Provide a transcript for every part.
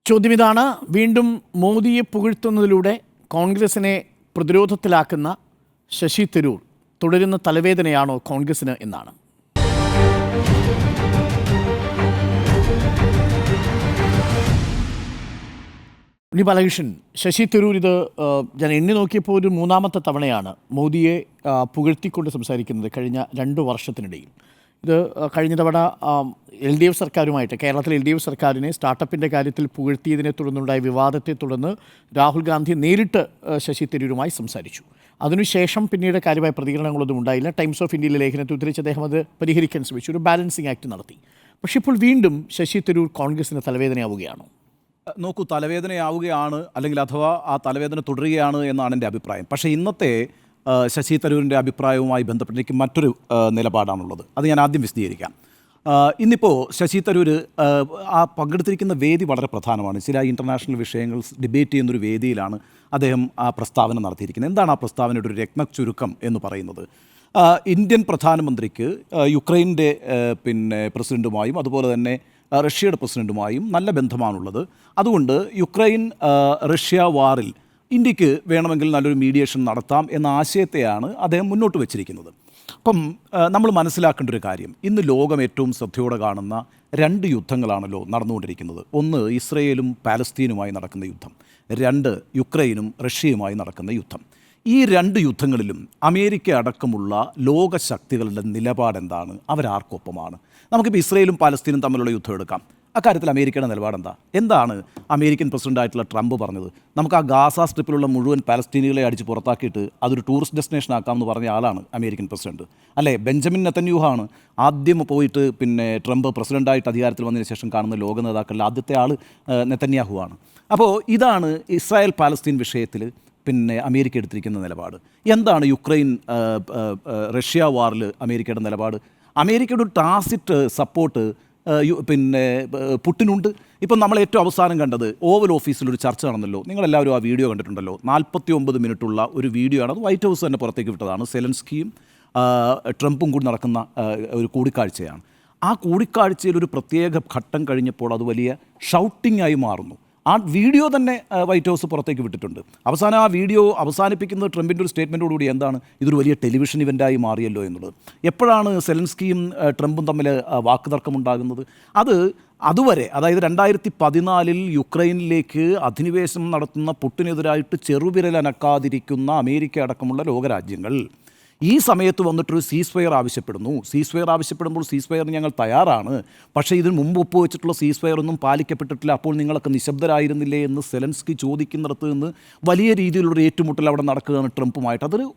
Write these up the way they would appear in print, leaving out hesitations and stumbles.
ചോദ്യം ഇതാണ്. വീണ്ടും മോദിയെ പുകഴ്ത്തുന്നതിലൂടെ കോൺഗ്രസിനെ പ്രതിരോധത്തിലാക്കുന്ന ശശി തരൂർ തുടരുന്ന തലവേദനയാണോ കോൺഗ്രസിന് എന്നാണ്. ഉണ്ണി ബാലകൃഷ്ണൻ, ശശി തരൂർ ഇത് ഞാൻ എണ്ണി നോക്കിയപ്പോൾ ഒരു മൂന്നാമത്തെ തവണയാണ് മോദിയെ പുകഴ്ത്തിക്കൊണ്ട് സംസാരിക്കുന്നത് കഴിഞ്ഞ 2 വർഷത്തിനിടയിൽ. ഇത് കഴിഞ്ഞ തവണ LDF സർക്കാരുമായിട്ട് കേരളത്തിലെ LDF സർക്കാരിനെ സ്റ്റാർട്ടപ്പിൻ്റെ കാര്യത്തിൽ പുകഴ്ത്തിയതിനെ തുടർന്നുണ്ടായ വിവാദത്തെ തുടർന്ന് രാഹുൽ ഗാന്ധി നേരിട്ട് ശശി തരൂരുമായി സംസാരിച്ചു. അതിനുശേഷം പിന്നീട് കാര്യമായ പ്രതികരണങ്ങളൊന്നും ഉണ്ടായില്ല. ടൈംസ് ഓഫ് ഇന്ത്യയിലെ ലേഖനത്തിൽ ഉദ്ധരിച്ച് അദ്ദേഹം അത് പരിഹരിക്കാൻ ശ്രമിച്ചു, ഒരു ബാലൻസിങ് ആക്ട് നടത്തി. പക്ഷേ ഇപ്പോൾ വീണ്ടും ശശി തരൂർ കോൺഗ്രസിന് തലവേദനയാവുകയാണോ? നോക്കൂ, തലവേദനയാവുകയാണ്, അല്ലെങ്കിൽ അഥവാ ആ തലവേദന തുടരുകയാണ് എന്നാണ് എൻ്റെ അഭിപ്രായം. പക്ഷേ ഇന്നത്തെ ശശി തരൂരിൻ്റെ അഭിപ്രായവുമായി ബന്ധപ്പെട്ട് എനിക്ക് മറ്റൊരു നിലപാടാണുള്ളത്. അത് ഞാൻ ആദ്യം വിശദീകരിക്കാം. ഇന്നിപ്പോൾ ശശി തരൂർ പങ്കെടുത്തിരിക്കുന്ന വേദി വളരെ പ്രധാനമാണ്. ചില ഇൻ്റർനാഷണൽ വിഷയങ്ങൾ ഡിബേറ്റ് ചെയ്യുന്നൊരു വേദിയിലാണ് അദ്ദേഹം ആ പ്രസ്താവന നടത്തിയിരിക്കുന്നത്. എന്താണ് ആ പ്രസ്താവനയുടെ ഒരു രത്നച്ചുരുക്കം എന്ന് പറയുന്നത്? ഇന്ത്യൻ പ്രധാനമന്ത്രിക്ക് യുക്രൈൻ്റെ പ്രസിഡൻറ്റുമായും അതുപോലെ തന്നെ റഷ്യയുടെ പ്രസിഡൻറ്റുമായും നല്ല ബന്ധമാണുള്ളത്. അതുകൊണ്ട് യുക്രൈൻ റഷ്യ വാറിൽ ഇന്ത്യക്ക് വേണമെങ്കിൽ നല്ലൊരു മീഡിയേഷൻ നടത്താം എന്ന ആശയത്തെയാണ് അദ്ദേഹം മുന്നോട്ട് വച്ചിരിക്കുന്നത്. അപ്പം നമ്മൾ മനസ്സിലാക്കേണ്ട ഒരു കാര്യം, ഇന്ന് ലോകം ഏറ്റവും ശ്രദ്ധയോടെ കാണുന്ന 2 യുദ്ധങ്ങളാണല്ലോ നടന്നുകൊണ്ടിരിക്കുന്നത്. ഒന്ന് ഇസ്രയേലും പാലസ്തീനുമായി നടക്കുന്ന യുദ്ധം, 2 യുക്രൈനും റഷ്യയുമായി നടക്കുന്ന യുദ്ധം. ഈ 2 യുദ്ധങ്ങളിലും അമേരിക്ക അടക്കമുള്ള ലോകശക്തികളുടെ നിലപാടെന്താണ്? അവരാർക്കൊപ്പമാണ്? നമുക്കിപ്പോൾ ഇസ്രയേലും പാലസ്തീനും തമ്മിലുള്ള യുദ്ധം എടുക്കാം. അക്കാര്യത്തിൽ അമേരിക്കയുടെ നിലപാടെന്താ? എന്താണ് അമേരിക്കൻ പ്രസിഡൻ്റായിട്ടുള്ള ട്രംപ് പറഞ്ഞത്? നമുക്ക് ആ ഗാസ സ്ട്രിപ്പിലുള്ള മുഴുവൻ പാലസ്തീനികളെ അടിച്ച് പുറത്താക്കിയിട്ട് അതൊരു ടൂറിസ്റ്റ് ഡെസ്റ്റിനേഷൻ ആക്കാമെന്ന് പറഞ്ഞ ആളാണ് അമേരിക്കൻ പ്രസിഡന്റ്, അല്ലേ? ബെഞ്ചമിൻ നെതന്യാഹുവാണ് ആദ്യം പോയിട്ട് ട്രംപ് പ്രസിഡൻ്റായിട്ട് അധികാരത്തിൽ വന്നതിന് ശേഷം കാണുന്ന ലോക നേതാക്കളിൽ ആദ്യത്തെ ആൾ നെതന്യാഹുവാണ്. അപ്പോൾ ഇതാണ് ഇസ്രായേൽ പാലസ്തീൻ വിഷയത്തിൽ അമേരിക്ക എടുത്തിരിക്കുന്ന നിലപാട്. എന്താണ് യുക്രൈൻ റഷ്യ വാറിൽ അമേരിക്കയുടെ നിലപാട്? അമേരിക്കയുടെ ഒരു ടാസിറ്റ് സപ്പോർട്ട് പുട്ടിനുണ്ട്. ഇപ്പം നമ്മൾ ഏറ്റവും അവസാനം കണ്ടത് ഓവൽ ഓഫീസിലൊരു ചർച്ച നടന്നല്ലോ. നിങ്ങളെല്ലാവരും ആ വീഡിയോ കണ്ടിട്ടുണ്ടല്ലോ. 49 മിനിറ്റുള്ള ഒരു വീഡിയോ ആണ്. അത് വൈറ്റ് ഹൗസ് തന്നെ പുറത്തേക്ക് വിട്ടതാണ്. സെലൻസ്കിയും ട്രംപും കൂടി നടക്കുന്ന ഒരു കൂടിക്കാഴ്ചയാണ്. ആ കൂടിക്കാഴ്ചയിൽ ഒരു പ്രത്യേക ഘട്ടം കഴിഞ്ഞപ്പോൾ അത് വലിയ ഷൗട്ടിംഗ് ആയി മാറുന്നു. ആ വീഡിയോ തന്നെ വൈറ്റ് ഹൗസ് പുറത്തേക്ക് വിട്ടിട്ടുണ്ട്. അവസാനം ആ വീഡിയോ അവസാനിപ്പിക്കുന്നത് ട്രംപിൻ്റെ ഒരു സ്റ്റേറ്റ്മെൻറ്റോടുകൂടി എന്താണ്, ഇതൊരു വലിയ ടെലിവിഷൻ ഇവൻ്റായി മാറിയല്ലോ എന്നുള്ളത്. എപ്പോഴാണ് സെലൻസ്കിയും ട്രംപും തമ്മിൽ വാക്കുതർക്കമുണ്ടാകുന്നത്? അതുവരെ, അതായത് 2014 യുക്രൈനിലേക്ക് അധിനിവേശം നടത്തുന്ന പുട്ടിനെതിരായിട്ട് ചെറുവിരലനക്കാതിരിക്കുന്ന അമേരിക്ക അടക്കമുള്ള ലോകരാജ്യങ്ങൾ ഈ സമയത്ത് വന്നിട്ടൊരു സീസ്ഫയർ ആവശ്യപ്പെടുന്നു. സീസ്ഫയർ ആവശ്യപ്പെടുമ്പോൾ സീസ്ഫയറിന് ഞങ്ങൾ തയ്യാറാണ്, പക്ഷേ ഇതിന് മുമ്പ് ഒപ്പുവെച്ചിട്ടുള്ള സീസ്ഫയർ ഒന്നും പാലിക്കപ്പെട്ടിട്ടില്ല, അപ്പോൾ നിങ്ങളൊക്കെ നിശബ്ദരായിരുന്നില്ലേ എന്ന് സെലൻസ്കി ചോദിക്കുന്നിടത്ത് നിന്ന് വലിയ രീതിയിലുള്ളൊരു ഏറ്റുമുട്ടൽ അവിടെ നടക്കുകയാണ് ട്രംപുമായിട്ട്. അതൊരു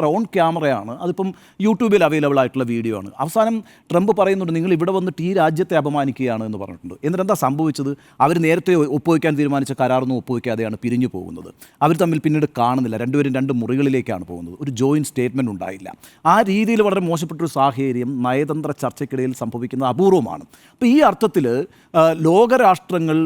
ഓൺ ക്യാമറയാണ്. അതിപ്പം യൂട്യൂബിൽ അവൈലബിൾ ആയിട്ടുള്ള വീഡിയോ ആണ്. അവസാനം ട്രംപ് പറയുന്നുണ്ട്, നിങ്ങൾ ഇവിടെ വന്നിട്ട് ഈ രാജ്യത്തെ അപമാനിക്കുകയാണ് എന്ന് പറഞ്ഞിട്ടുണ്ട്. എന്നിട്ട് എന്താ സംഭവിച്ചത്? അവർ നേരത്തെ ഒപ്പുവയ്ക്കാൻ തീരുമാനിച്ച കരാറൊന്നും ഒപ്പുവയ്ക്കാതെയാണ് പിരിഞ്ഞു പോകുന്നത്. അവർ തമ്മിൽ പിന്നീട് കാണുന്നില്ല. രണ്ടുപേരും 2 മുറികളിലേക്കാണ് പോകുന്നത്. ഒരു ജോയിൻറ്റ് സ്റ്റേറ്റ്മെൻറ്റ് ഉണ്ടായില്ല. ആ രീതിയിൽ വളരെ മോശപ്പെട്ടൊരു സാഹചര്യം നയതന്ത്ര ചർച്ചയ്ക്കിടയിൽ സംഭവിക്കുന്നത് അപൂർവമാണ്. അപ്പോൾ ഈ അർത്ഥത്തിൽ ലോകരാഷ്ട്രങ്ങൾ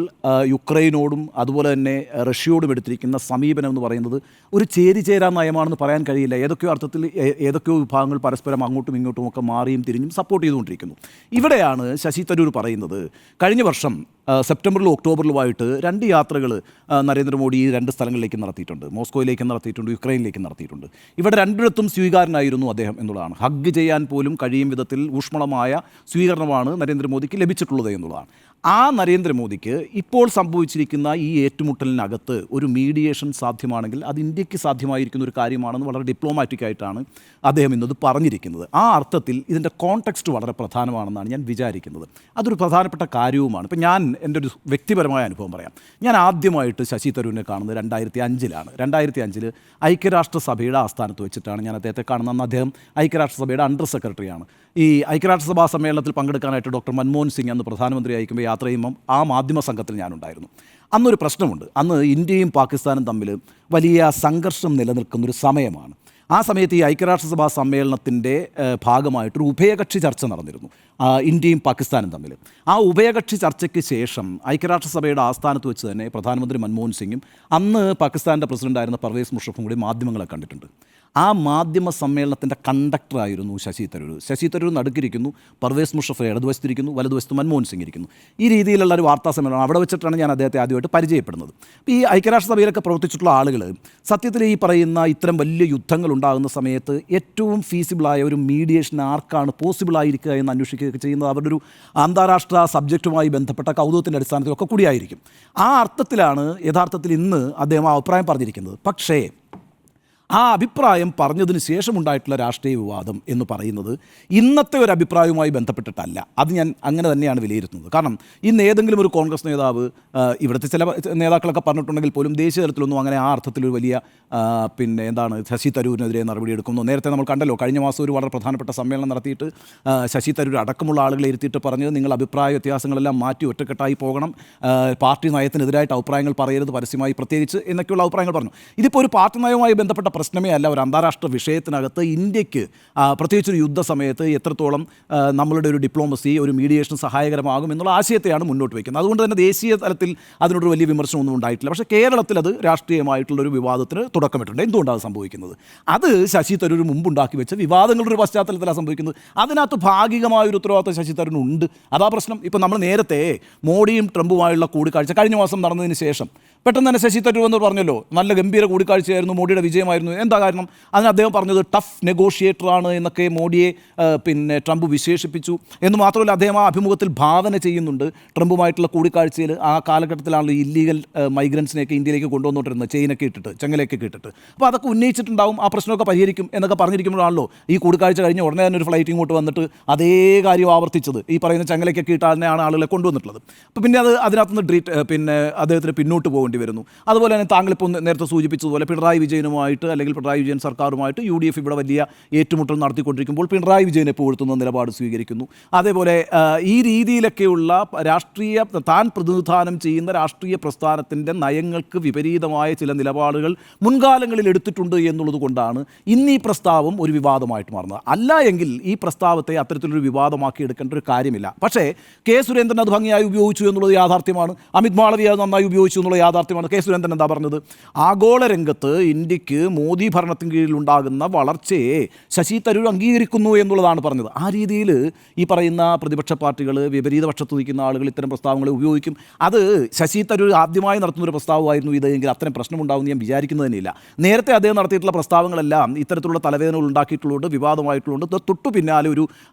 യുക്രൈനോടും അതുപോലെ തന്നെ റഷ്യയോടും എടുത്തിരിക്കുന്ന സമീപനം എന്ന് പറയുന്നത് ഒരു ചേരിചേരാ നയമാണെന്ന് പറയാൻ കഴിയില്ല. ഏതൊക്കെയോ അർത്ഥത്തിൽ ഏതൊക്കെയോ വിഭാഗങ്ങൾ പരസ്പരം അങ്ങോട്ടും ഇങ്ങോട്ടും ഒക്കെ മാറിയും തിരിഞ്ഞും സപ്പോർട്ട് ചെയ്തുകൊണ്ടിരിക്കുന്നു. ഇവിടെയാണ് ശശി തരൂർ പറയുന്നത്, കഴിഞ്ഞ വർഷം സെപ്റ്റംബറിലും ഒക്ടോബറിലുമായിട്ട് 2 യാത്രകൾ നരേന്ദ്രമോദി ഈ 2 സ്ഥലങ്ങളിലേക്ക് നടത്തിയിട്ടുണ്ട്. മോസ്കോയിലേക്ക് നടത്തിയിട്ടുണ്ട്, യുക്രൈനിലേക്ക് നടത്തിയിട്ടുണ്ട്. ഇവിടെ 2ഇടത്തും സ്വീകാരനായിരുന്നു അദ്ദേഹം എന്നുള്ളതാണ്. ഹഗ് ചെയ്യാൻ പോലും കഴിയും വിധത്തിൽ ഊഷ്മളമായ സ്വീകരണമാണ് നരേന്ദ്രമോദിക്ക് ലഭിച്ചിട്ടുള്ളത് എന്നുള്ളതാണ്. ആ നരേന്ദ്രമോദിക്ക് ഇപ്പോൾ സംഭവിച്ചിരിക്കുന്ന ഈ ഏറ്റുമുട്ടലിനകത്ത് ഒരു മീഡിയേഷൻ സാധ്യമാണെങ്കിൽ അത് ഇന്ത്യക്ക് സാധ്യമായിരിക്കുന്ന ഒരു കാര്യമാണെന്ന് വളരെ ഡിപ്ലോമാറ്റിക്കായിട്ടാണ് അദ്ദേഹം ഇന്നത് പറഞ്ഞിരിക്കുന്നത്. ആ അർത്ഥത്തിൽ ഇതിൻ്റെ കോണ്ടെക്സ്റ്റ് വളരെ പ്രധാനമാണെന്നാണ് ഞാൻ വിചാരിക്കുന്നത്. അതൊരു പ്രധാനപ്പെട്ട കാര്യവുമാണ്. ഇപ്പം ഞാൻ എൻ്റെ ഒരു വ്യക്തിപരമായ അനുഭവം പറയാം. ഞാൻ ആദ്യമായിട്ട് ശശി തരൂരിനെ കാണുന്നത് 2005-ലാണ്. 2005 ഐക്യരാഷ്ട്രസഭയുടെ ആസ്ഥാനത്ത് വെച്ചിട്ടാണ് ഞാൻ അദ്ദേഹത്തെ കാണുന്നത്. അന്ന് അദ്ദേഹം ഐക്യരാഷ്ട്രസഭയുടെ അണ്ടർ സെക്രട്ടറിയാണ്. ഈ ഐക്യരാഷ്ട്രസഭാ സമ്മേളനത്തിൽ പങ്കെടുക്കാനായിട്ട് ഡോക്ടർ മൻമോഹൻ സിംഗ് അന്ന് പ്രധാനമന്ത്രി അയക്കുമ്പോൾ യാത്ര ചെയ്യുമ്പം ആ മാധ്യമ സംഘത്തിൽ ഞാനുണ്ടായിരുന്നു. അന്നൊരു പ്രശ്നമുണ്ട്. അന്ന് ഇന്ത്യയും പാകിസ്ഥാനും തമ്മിൽ വലിയ സംഘർഷം നിലനിൽക്കുന്നൊരു സമയമാണ്. ആ സമയത്ത് ഈ ഐക്യരാഷ്ട്രസഭാ സമ്മേളനത്തിൻ്റെ ഭാഗമായിട്ടൊരു ഉഭയകക്ഷി ചർച്ച നടന്നിരുന്നു ഇന്ത്യയും പാകിസ്ഥാനും തമ്മിൽ. ആ ഉഭയകക്ഷി ചർച്ചയ്ക്ക് ശേഷം ഐക്യരാഷ്ട്രസഭയുടെ ആസ്ഥാനത്ത് വെച്ച് തന്നെ പ്രധാനമന്ത്രി മൻമോഹൻ സിംഗും അന്ന് പാകിസ്ഥാൻ്റെ പ്രസിഡൻ്റായിരുന്ന പർവേസ് മുഷറഫും കൂടി മാധ്യമങ്ങളെ കണ്ടിട്ടുണ്ട്. ആ മാധ്യമ സമ്മേളനത്തിൻ്റെ കണ്ടക്ടറായിരുന്നു ശശി തരൂർ. ശശി തരൂർ നടുക്കിരിക്കുന്നു, പർവേസ് മുഷറഫ് ഇടതുവശത്തിരിക്കുന്നു, വലതുവശത്ത് മൻമോഹൻ സിംഗ് ഇരിക്കുന്നു. ഈ രീതിയിലുള്ള ഒരു വാർത്താ സമ്മേളനം അവിടെ വെച്ചിട്ടാണ് ഞാൻ അദ്ദേഹത്തെ ആദ്യമായിട്ട് പരിചയപ്പെടുന്നത്. ഈ ഐക്യരാഷ്ട്രസഭയിലൊക്കെ പ്രവർത്തിച്ചിട്ടുള്ള ആളുകൾ സത്യത്തിൽ ഈ പറയുന്ന ഇത്തരം വലിയ യുദ്ധങ്ങൾ ഉണ്ടാകുന്ന സമയത്ത് ഏറ്റവും ഫീസിബിളായ ഒരു മീഡിയേഷൻ ആർക്കാണ് പോസിബിളായിരിക്കുക എന്ന് അന്വേഷിക്കുകയൊക്കെ ചെയ്യുന്നത് അവരുടെ ഒരു അന്താരാഷ്ട്ര സബ്ജക്റ്റുമായി ബന്ധപ്പെട്ട കൗതുകത്തിൻ്റെ അടിസ്ഥാനത്തിലൊക്കെ കൂടിയായിരിക്കും. ആ അർത്ഥത്തിലാണ് യഥാർത്ഥത്തിൽ ഇന്ന് അദ്ദേഹം ആ അഭിപ്രായം പറഞ്ഞിരിക്കുന്നത്. പക്ഷേ ആ അഭിപ്രായം പറഞ്ഞതിന് ശേഷമുണ്ടായിട്ടുള്ള രാഷ്ട്രീയ വിവാദം എന്ന് പറയുന്നത് ഇന്നത്തെ ഒരു അഭിപ്രായവുമായി ബന്ധപ്പെട്ടിട്ടല്ല. അത് ഞാൻ അങ്ങനെ തന്നെയാണ് വിലയിരുത്തുന്നത്. കാരണം ഇന്ന് ഏതെങ്കിലും ഒരു കോൺഗ്രസ് നേതാവ്, ഇവിടുത്തെ ചില നേതാക്കളൊക്കെ പറഞ്ഞിട്ടുണ്ടെങ്കിൽ പോലും ദേശീയ തലത്തിലൊന്നും അങ്ങനെ ആ അർത്ഥത്തിലൊരു വലിയ ശശി തരൂരിനെതിരെ നടപടിയെടുക്കുന്നു. നേരത്തെ നമ്മൾ കണ്ടല്ലോ, കഴിഞ്ഞ മാസം ഒരു വളരെ പ്രധാനപ്പെട്ട സമ്മേളനം നടത്തിയിട്ട് ശശി തരൂർ അടക്കമുള്ള ആളുകളെ ഇരുത്തിയിട്ട് പറഞ്ഞത് നിങ്ങൾ അഭിപ്രായ വ്യത്യാസങ്ങളെല്ലാം മാറ്റി ഒറ്റക്കെട്ടായി പോകണം, പാർട്ടി നയത്തിനെതിരായിട്ട് അഭിപ്രായങ്ങൾ പറയരുത് പരസ്യമായി പ്രത്യേകിച്ച് എന്നൊക്കെയുള്ള അഭിപ്രായങ്ങൾ പറഞ്ഞു. ഇതിപ്പോൾ ഒരു പാർട്ടി നയവുമായി ബന്ധപ്പെട്ട പ്രശ്നമേ അല്ല. ഒരു അന്താരാഷ്ട്ര വിഷയത്തിനകത്ത് ഇന്ത്യക്ക് പ്രത്യേകിച്ചൊരു യുദ്ധസമയത്ത് എത്രത്തോളം നമ്മളുടെ ഒരു ഡിപ്ലോമസി, ഒരു മീഡിയേഷൻ സഹായകരമാകും എന്നുള്ള ആശയത്തെയാണ് മുന്നോട്ട് വയ്ക്കുന്നത്. അതുകൊണ്ട് തന്നെ ദേശീയ തലത്തിൽ അതിനൊരു വലിയ വിമർശനമൊന്നും ഉണ്ടായിട്ടില്ല. പക്ഷേ കേരളത്തിൽ അത് രാഷ്ട്രീയമായിട്ടുള്ളൊരു വിവാദത്തിന് തുടക്കമിട്ടുണ്ട്. എന്തുകൊണ്ടാണ് സംഭവിക്കുന്നത്? അത് ശശി തരൂർ മുമ്പുണ്ടാക്കി വെച്ച വിവാദങ്ങളുടെ ഒരു പശ്ചാത്തലത്തിലാണ് സംഭവിക്കുന്നത്. അതിനകത്ത് ഭാഗികമായൊരു ഉത്തരവാദിത്വം ശശി തരൂരിനുണ്ട്. അതാ പ്രശ്നം. ഇപ്പോൾ നമ്മൾ നേരത്തെ മോഡിയും ട്രംപുമായുള്ള കൂടിക്കാഴ്ച കഴിഞ്ഞ മാസം നടന്നതിന് ശേഷം പെട്ടെന്ന് തന്നെ ശശി തരൂർ എന്ന് പറഞ്ഞല്ലോ, നല്ല ഗംഭീര കൂടിക്കാഴ്ചയായിരുന്നു, മോഡിയുടെ വിജയമായിരുന്നു. എന്താ കാരണം? അതിന് അദ്ദേഹം പറഞ്ഞത് ടഫ് നെഗോഷിയേറ്ററാണ് എന്നൊക്കെ മോഡിയെ ട്രംപ് വിശേഷിപ്പിച്ചു. എന്ന് മാത്രമല്ല, അദ്ദേഹം ആ അഭിമുഖത്തിൽ ഭാവന ചെയ്യുന്നുണ്ട് ട്രംപുമായിട്ടുള്ള കൂടിക്കാഴ്ചയിൽ ആ കാലഘട്ടത്തിലാണല്ലോ ഇല്ലീഗൽ മൈഗ്രൻസിനെയൊക്കെ ഇന്ത്യയിലേക്ക് കൊണ്ടുവന്നുകൊണ്ടിരുന്നത്, ചെയിനൊക്കെ ഇട്ടിട്ട്, ചെങ്ങലയൊക്കെ ഇട്ടിട്ട്. അപ്പോൾ അതൊക്കെ ഉന്നയിച്ചിട്ടുണ്ടാവും, ആ പ്രശ്നമൊക്കെ പരിഹരിക്കും എന്നൊക്കെ പറഞ്ഞിരിക്കുമ്പോഴാണല്ലോ ഈ കൂടിക്കാഴ്ച കഴിഞ്ഞ് ഉടനെ തന്നെ ഒരു ഫ്ലൈറ്റ് ഇങ്ങോട്ട് വന്നിട്ട് അതേ കാര്യം ആവർത്തിച്ചത്. ഈ പറയുന്ന ചെങ്ങലയ്ക്കൊക്കെ ഇട്ടാണ് ആളുകളെ കൊണ്ടുവന്നിട്ടുള്ളത്. അപ്പോൾ പിന്നെ അതിനകത്തുനിന്ന് അദ്ദേഹത്തിന് പിന്നോട്ട് പോകേണ്ടി വരുന്നു. അതുപോലെ തന്നെ താങ്കളിപ്പോൾ നേരത്തെ സൂചിപ്പിച്ചതുപോലെ പിണറായി വിജയനുമായിട്ട് അല്ലെങ്കിൽ പിണറായി വിജയൻ സർക്കാരുമായിട്ട് UDF ഇവിടെ വലിയ ഏറ്റുമുട്ടൽ നടത്തിക്കൊണ്ടിരിക്കുമ്പോൾ പിണറായി വിജയനെ പുകഴ്ത്തുന്ന നിലപാട് സ്വീകരിക്കുന്നു. അതേപോലെ ഈ രീതിയിലൊക്കെയുള്ള താൻ പ്രതിനിധാനം ചെയ്യുന്ന രാഷ്ട്രീയ പ്രസ്ഥാനത്തിൻ്റെ നയങ്ങൾക്ക് വിപരീതമായ ചില നിലപാടുകൾ മുൻകാലങ്ങളിൽ എടുത്തിട്ടുണ്ട് എന്നുള്ളത് കൊണ്ടാണ് ഇന്ന് ഈ പ്രസ്താവം ഒരു വിവാദമായിട്ട് മാറുന്നത്. അല്ല എങ്കിൽ ഈ പ്രസ്താവത്തെ അത്തരത്തിലൊരു വിവാദമാക്കി എടുക്കേണ്ട ഒരു കാര്യമില്ല. പക്ഷേ കെ സുരേന്ദ്രൻ അത് ഭംഗിയായി ഉപയോഗിച്ചു എന്നുള്ളത് യാഥാർത്ഥ്യമാണ്. അമിത് മാളവിയ അത് നന്നായി ഉപയോഗിച്ചു എന്നുള്ള യാഥാർത്ഥ്യമാണ്. കെ സുരേന്ദ്രൻ എന്താ പറഞ്ഞത്? ആഗോള രംഗത്ത് ഇന്ത്യക്ക് മോദി ഭരണത്തിന് കീഴിലുണ്ടാകുന്ന വളർച്ചയെ ശശി തരൂർ അംഗീകരിക്കുന്നു എന്നുള്ളതാണ് പറഞ്ഞത്. ആ രീതിയിൽ ഈ പറയുന്ന പ്രതിപക്ഷ പാർട്ടികൾ, വിപരീത പക്ഷത്ത് നിൽക്കുന്ന ആളുകൾ ഇത്തരം പ്രസ്താവനകളെ ഉപയോഗിക്കും. അത് ശശി തരൂർ ആദ്യമായി നടത്തുന്നൊരു പ്രസ്താവമായിരുന്നു ഇത് എങ്കിൽ അത്തരം പ്രശ്നമുണ്ടാകുമെന്ന് ഞാൻ വിചാരിക്കുന്നത് തന്നെയില്ല. നേരത്തെ അദ്ദേഹം നടത്തിയിട്ടുള്ള പ്രസ്താവങ്ങളെല്ലാം ഇത്തരത്തിലുള്ള തലവേദനകൾ ഉണ്ടാക്കിയിട്ടുള്ളതുകൊണ്ട്, വിവാദമായിട്ടുള്ളതുകൊണ്ട് തൊട്ടു പിന്നാലെ ഒരു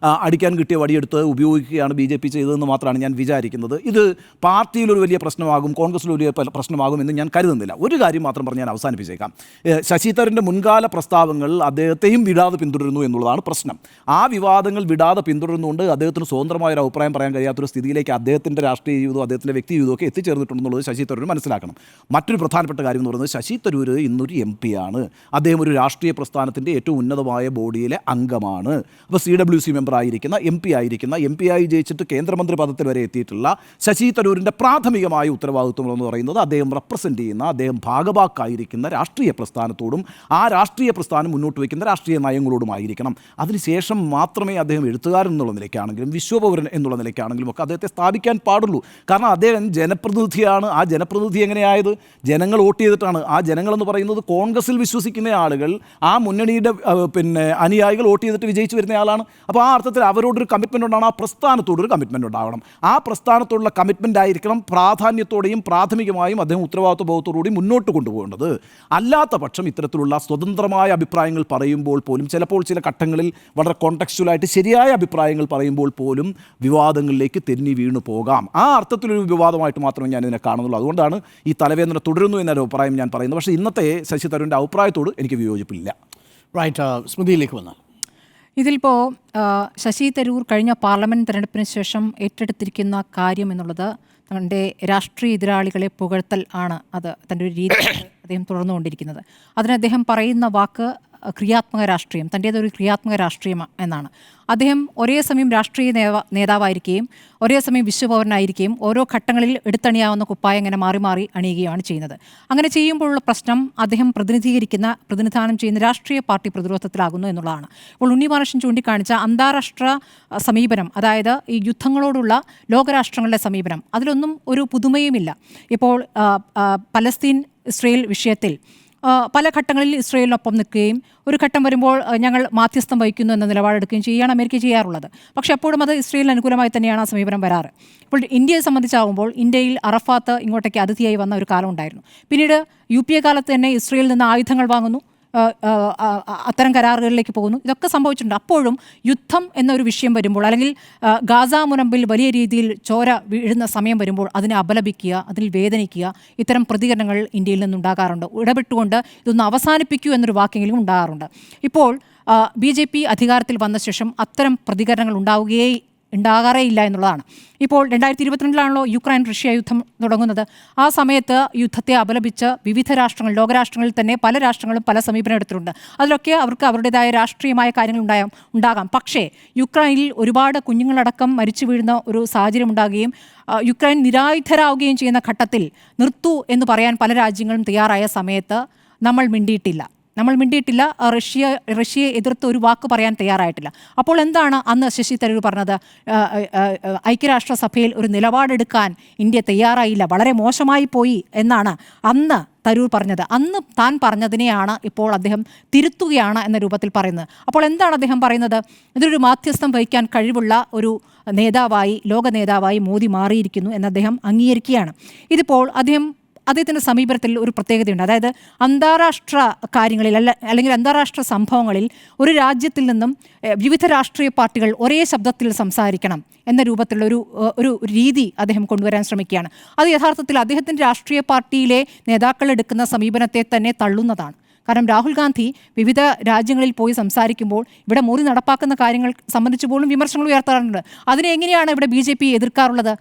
അടിക്കാൻ കിട്ടിയ വടിയെടുത്ത് ഉപയോഗിക്കുകയാണ് BJP ചെയ്തതെന്ന് മാത്രമാണ് ഞാൻ വിചാരിക്കുന്നത്. ഇത് പാർട്ടിയിലൊരു വലിയ പ്രശ്നമാകും, കോൺഗ്രസിലൊരു പ്രശ്നമാകും എന്ന് ഞാൻ കരുതുന്നില്ല. ഒരു കാര്യം മാത്രം പറഞ്ഞ് ഞാൻ അവസാനിപ്പിച്ചേക്കാം. ശശി തരൂരിൻ്റെ മുൻകാല പ്രസ്താവങ്ങൾ അദ്ദേഹത്തെയും വിടാതെ പിന്തുടരുന്നു എന്നുള്ളതാണ് പ്രശ്നം. ആ വിവാദങ്ങൾ വിടാതെ പിന്തുടരുന്നുകൊണ്ട് അദ്ദേഹത്തിന് സ്വതന്ത്രമായൊരു അഭിപ്രായം പറയാൻ കഴിയാത്തൊരു സ്ഥിതിയിലേക്ക് അദ്ദേഹത്തിൻ്റെ രാഷ്ട്രീയ ജീവിതവും അദ്ദേഹത്തിൻ്റെ വ്യക്തി ജീവിതമൊക്കെ എത്തിച്ചേർന്നിട്ടുണ്ടെന്നുള്ളത് ശശി തരൂർ മനസ്സിലാക്കണം. മറ്റൊരു പ്രധാനപ്പെട്ട കാര്യം എന്ന് പറയുന്നത്, ശശി തരൂർ ഇന്നൊരു MP ആണ്. അദ്ദേഹം ഒരു രാഷ്ട്രീയ പ്രസ്ഥാനത്തിൻ്റെ ഏറ്റവും ഉന്നതമായ ബോഡിയിലെ അംഗമാണ്. അപ്പോൾ CWC മെമ്പർ ആയിരിക്കുന്ന, MP ആയി ജയിച്ചിട്ട് കേന്ദ്രമന്ത്രി പദത്തിൽ വരെ എത്തിയിട്ടുള്ള ശശി തരൂരിൻ്റെ പ്രാഥമികമായ ഉത്തരവാദിത്വം എന്ന് പറയുന്നത് അദ്ദേഹം റെപ്രസെൻ്റ് ചെയ്യുന്ന, അദ്ദേഹം ഭാഗഭാക്കായിരിക്കുന്ന രാഷ്ട്രീയ പ്രസ്ഥാനത്തോടും ആ രാഷ്ട്രീയ പ്രസ്ഥാനം മുന്നോട്ട് വയ്ക്കുന്ന രാഷ്ട്രീയ നയങ്ങളോടുമായിരിക്കണം. അതിനുശേഷം മാത്രമേ അദ്ദേഹം എഴുത്തുകാരൻ എന്നുള്ള നിലയ്ക്കാണെങ്കിലും വിശ്വപൗരൻ എന്നുള്ള നിലയ്ക്കാണെങ്കിലും ഒക്കെ അദ്ദേഹത്തെ സ്ഥാപിക്കാൻ പാടുള്ളൂ. കാരണം അദ്ദേഹം ജനപ്രതിനിധിയാണ്. ആ ജനപ്രതിനിധി എങ്ങനെയായത്? ജനങ്ങൾ വോട്ട് ചെയ്തിട്ടാണ്. ആ ജനങ്ങളെന്ന് പറയുന്നത് കോൺഗ്രസിൽ വിശ്വസിക്കുന്ന ആളുകൾ, ആ മുന്നണിയുടെ അനുയായികൾ വോട്ട് ചെയ്തിട്ട് വിജയിച്ചു വരുന്ന ആളാണ്. അപ്പോൾ ആ അർത്ഥത്തിൽ അവരോടൊരു കമ്മിറ്റ്മെൻ്റ് ഉണ്ടാകണം, ആ പ്രസ്ഥാനത്തോടൊരു കമ്മിറ്റ്മെൻ്റ് ഉണ്ടാകണം. ആ പ്രസ്ഥാനത്തോടുള്ള കമ്മിറ്റ്മെൻ്റ് ആയിരിക്കണം പ്രാധാന്യത്തോടെയും പ്രാഥമികമായും അദ്ദേഹം ഉത്തരവാദിത്വ ബോധത്തോടുകൂടി മുന്നോട്ട് കൊണ്ടുപോകേണ്ടത്. അല്ലാത്ത പക്ഷം ഇത്തരത്തിലുള്ള സ്വതന്ത്രമായ അഭിപ്രായങ്ങൾ പറയുമ്പോൾ പോലും, ചിലപ്പോൾ ചില ഘട്ടങ്ങളിൽ വളരെ കോണ്ടെക്സ്റ്റുവലായിട്ട് ശരിയായ അഭിപ്രായങ്ങൾ പറയുമ്പോൾ പോലും വിവാദങ്ങളിലേക്ക് തെന്നി വീണു പോകാം. ആ അർത്ഥത്തിലൊരു വിവാദമായിട്ട് മാത്രമേ ഞാൻ ഇതിനെ കാണുന്നുള്ളൂ. അതുകൊണ്ടാണ് ഈ തലവേദന തുടരുന്നു എന്നൊരു അഭിപ്രായം ഞാൻ പറയുന്നത്. പക്ഷേ ഇന്നത്തെ ശശി തരൂരിൻ്റെ അഭിപ്രായത്തോട് എനിക്ക് വിയോജിപ്പില്ല. റൈറ്റ്. സ്മൃതിയിലേക്ക് വന്നാൽ ഇതിലിപ്പോൾ ശശി തരൂർ കഴിഞ്ഞ പാർലമെൻറ്റ് തെരഞ്ഞെടുപ്പിന് ശേഷം ഏറ്റെടുത്തിരിക്കുന്ന കാര്യം എന്നുള്ളത് തൻ്റെ രാഷ്ട്രീയ എതിരാളികളെ പുകഴ്ത്തൽ ആണ്. അത് തൻ്റെ ഒരു രീതി അദ്ദേഹം തുടർന്നുകൊണ്ടിരിക്കുന്നത്. അതിന് അദ്ദേഹം പറയുന്ന വാക്ക് ക്രിയാത്മക രാഷ്ട്രീയം, തൻ്റേതൊരു ക്രിയാത്മക രാഷ്ട്രീയം എന്നാണ്. അദ്ദേഹം ഒരേ സമയം രാഷ്ട്രീയ നേതാവായിരിക്കുകയും ഒരേ സമയം വിശ്വപൗരനായിരിക്കുകയും ഓരോ ഘട്ടങ്ങളിൽ എടുത്തണിയാവുന്ന കുപ്പായം ഇങ്ങനെ മാറി മാറി അണിയുകയാണ് ചെയ്യുന്നത്. അങ്ങനെ ചെയ്യുമ്പോഴുള്ള പ്രശ്നം അദ്ദേഹം പ്രതിനിധാനം ചെയ്യുന്ന രാഷ്ട്രീയ പാർട്ടി പ്രതിരോധത്തിലാകുന്നു എന്നുള്ളതാണ്. ഇപ്പോൾ ഉണ്ണി ബാലകൃഷ്ണൻ ചൂണ്ടിക്കാണിച്ച അന്താരാഷ്ട്ര സമീപനം, അതായത് ഈ യുദ്ധങ്ങളോടുള്ള ലോകരാഷ്ട്രങ്ങളുടെ സമീപനം, അതിലൊന്നും ഒരു പുതുമയുമില്ല. ഇപ്പോൾ പലസ്തീൻ ഇസ്രയേൽ വിഷയത്തിൽ പല ഘട്ടങ്ങളിൽ ഇസ്രയേലിനൊപ്പം നിൽക്കുകയും ഒരു ഘട്ടം വരുമ്പോൾ ഞങ്ങൾ മാധ്യസ്ഥം വഹിക്കുന്നു എന്ന നിലപാടെടുക്കുകയും ചെയ്യുകയാണ് അമേരിക്ക ചെയ്യാറുള്ളത്. പക്ഷേ അപ്പോഴും അത് ഇസ്രയേലിന് അനുകൂലമായി തന്നെയാണ് ആ സമീപനം വരാറ്. ഇപ്പോൾ ഇന്ത്യയെ സംബന്ധിച്ചാകുമ്പോൾ ഇന്ത്യയിൽ അറഫാത്ത് ഇങ്ങോട്ടേക്ക് അതിഥിയായി വന്ന ഒരു കാലം ഉണ്ടായിരുന്നു. പിന്നീട് UPA കാലത്ത് തന്നെ ഇസ്രയേലിൽ നിന്ന് ആയുധങ്ങൾ വാങ്ങുന്നു, അത്തരം കരാറുകളിലേക്ക് പോകുന്നു. ഇതൊക്കെ സംഭവിച്ചിട്ടുണ്ട്. അപ്പോഴും യുദ്ധം എന്നൊരു വിഷയം വരുമ്പോൾ, അല്ലെങ്കിൽ ഗാസ മുനമ്പിൽ വലിയ രീതിയിൽ ചോര വീഴുന്ന സമയം വരുമ്പോൾ അതിനെ അപലപിക്കുക, അതിൽ വേദനിക്കുക, ഇത്തരം പ്രതികരണങ്ങൾ ഇന്ത്യയിൽ നിന്നുണ്ടാകാറുണ്ട്. ഇടപെട്ടുകൊണ്ട് ഇതൊന്ന് അവസാനിപ്പിക്കൂ എന്നൊരു വാക്കെങ്കിലും ഉണ്ടാകാറുണ്ട്. ഇപ്പോൾ BJP അധികാരത്തിൽ വന്ന ശേഷം അത്തരം പ്രതികരണങ്ങൾ ഉണ്ടാകാറേ ഇല്ല എന്നുള്ളതാണ്. ഇപ്പോൾ 2022 യുക്രൈൻ റഷ്യ യുദ്ധം തുടങ്ങുന്നത്. ആ സമയത്ത് യുദ്ധത്തെ അപലപിച്ച് വിവിധ രാഷ്ട്രങ്ങൾ, ലോകരാഷ്ട്രങ്ങളിൽ തന്നെ പല രാഷ്ട്രങ്ങളും പല സമീപനം എടുത്തിട്ടുണ്ട്. അതിലൊക്കെ അവർക്ക് അവരുടേതായ രാഷ്ട്രീയമായ കാര്യങ്ങൾ ഉണ്ടാകാം. പക്ഷേ യുക്രൈനിൽ ഒരുപാട് കുഞ്ഞുങ്ങളടക്കം മരിച്ചു വീഴുന്ന ഒരു സാഹചര്യം ഉണ്ടാകുകയും യുക്രൈൻ നിരായുധരാകുകയും ചെയ്യുന്ന ഘട്ടത്തിൽ നിർത്തൂ എന്ന് പറയാൻ പല രാജ്യങ്ങളും തയ്യാറായ സമയത്ത് നമ്മൾ മിണ്ടിയിട്ടില്ല. റഷ്യയെ എതിർത്ത് ഒരു വാക്ക് പറയാൻ തയ്യാറായിട്ടില്ല. അപ്പോൾ എന്താണ് അന്ന് ശശി തരൂർ പറഞ്ഞത്? ഐക്യരാഷ്ട്രസഭയിൽ ഒരു നിലപാടെടുക്കാൻ ഇന്ത്യ തയ്യാറായില്ല, വളരെ മോശമായി പോയി എന്നാണ് അന്ന് തരൂർ പറഞ്ഞത്. അന്ന് താൻ പറഞ്ഞതിനെയാണ് ഇപ്പോൾ അദ്ദേഹം തിരുത്തുകയാണ് എന്ന രൂപത്തിൽ പറയുന്നത്. അപ്പോൾ എന്താണ് അദ്ദേഹം പറയുന്നത്? ഇതൊരു മാധ്യസ്ഥം വഹിക്കാൻ കഴിവുള്ള ഒരു നേതാവായി, ലോക നേതാവായി മോദി മാറിയിരിക്കുന്നു എന്ന് അദ്ദേഹം അംഗീകരിക്കുകയാണ്. ഇതിപ്പോൾ അദ്ദേഹത്തിൻ്റെ സമീപനത്തിൽ ഒരു പ്രത്യേകതയുണ്ട്. അതായത് അന്താരാഷ്ട്ര കാര്യങ്ങളിൽ അല്ലെങ്കിൽ അന്താരാഷ്ട്ര സംഭവങ്ങളിൽ ഒരു രാജ്യത്തിൽ നിന്നും വിവിധ രാഷ്ട്രീയ പാർട്ടികൾ ഒരേ ശബ്ദത്തിൽ സംസാരിക്കണം എന്ന രൂപത്തിലുള്ള ഒരു രീതി അദ്ദേഹം കൊണ്ടുവരാൻ ശ്രമിക്കുകയാണ്. അത് യഥാർത്ഥത്തിൽ അദ്ദേഹത്തിൻ്റെ രാഷ്ട്രീയ പാർട്ടിയിലെ നേതാക്കൾ എടുക്കുന്ന സമീപനത്തെ തന്നെ തള്ളുന്നതാണ്. കാരണം രാഹുൽ ഗാന്ധി വിവിധ രാജ്യങ്ങളിൽ പോയി സംസാരിക്കുമ്പോൾ ഇവിടെ മോദി നടപ്പാക്കുന്ന കാര്യങ്ങൾ സംബന്ധിച്ച് പോലും വിമർശനങ്ങൾ ഉയർത്താറുണ്ട്. അതിനെ എങ്ങനെയാണ് ഇവിടെ BJP എതിർക്കാറുള്ളത്?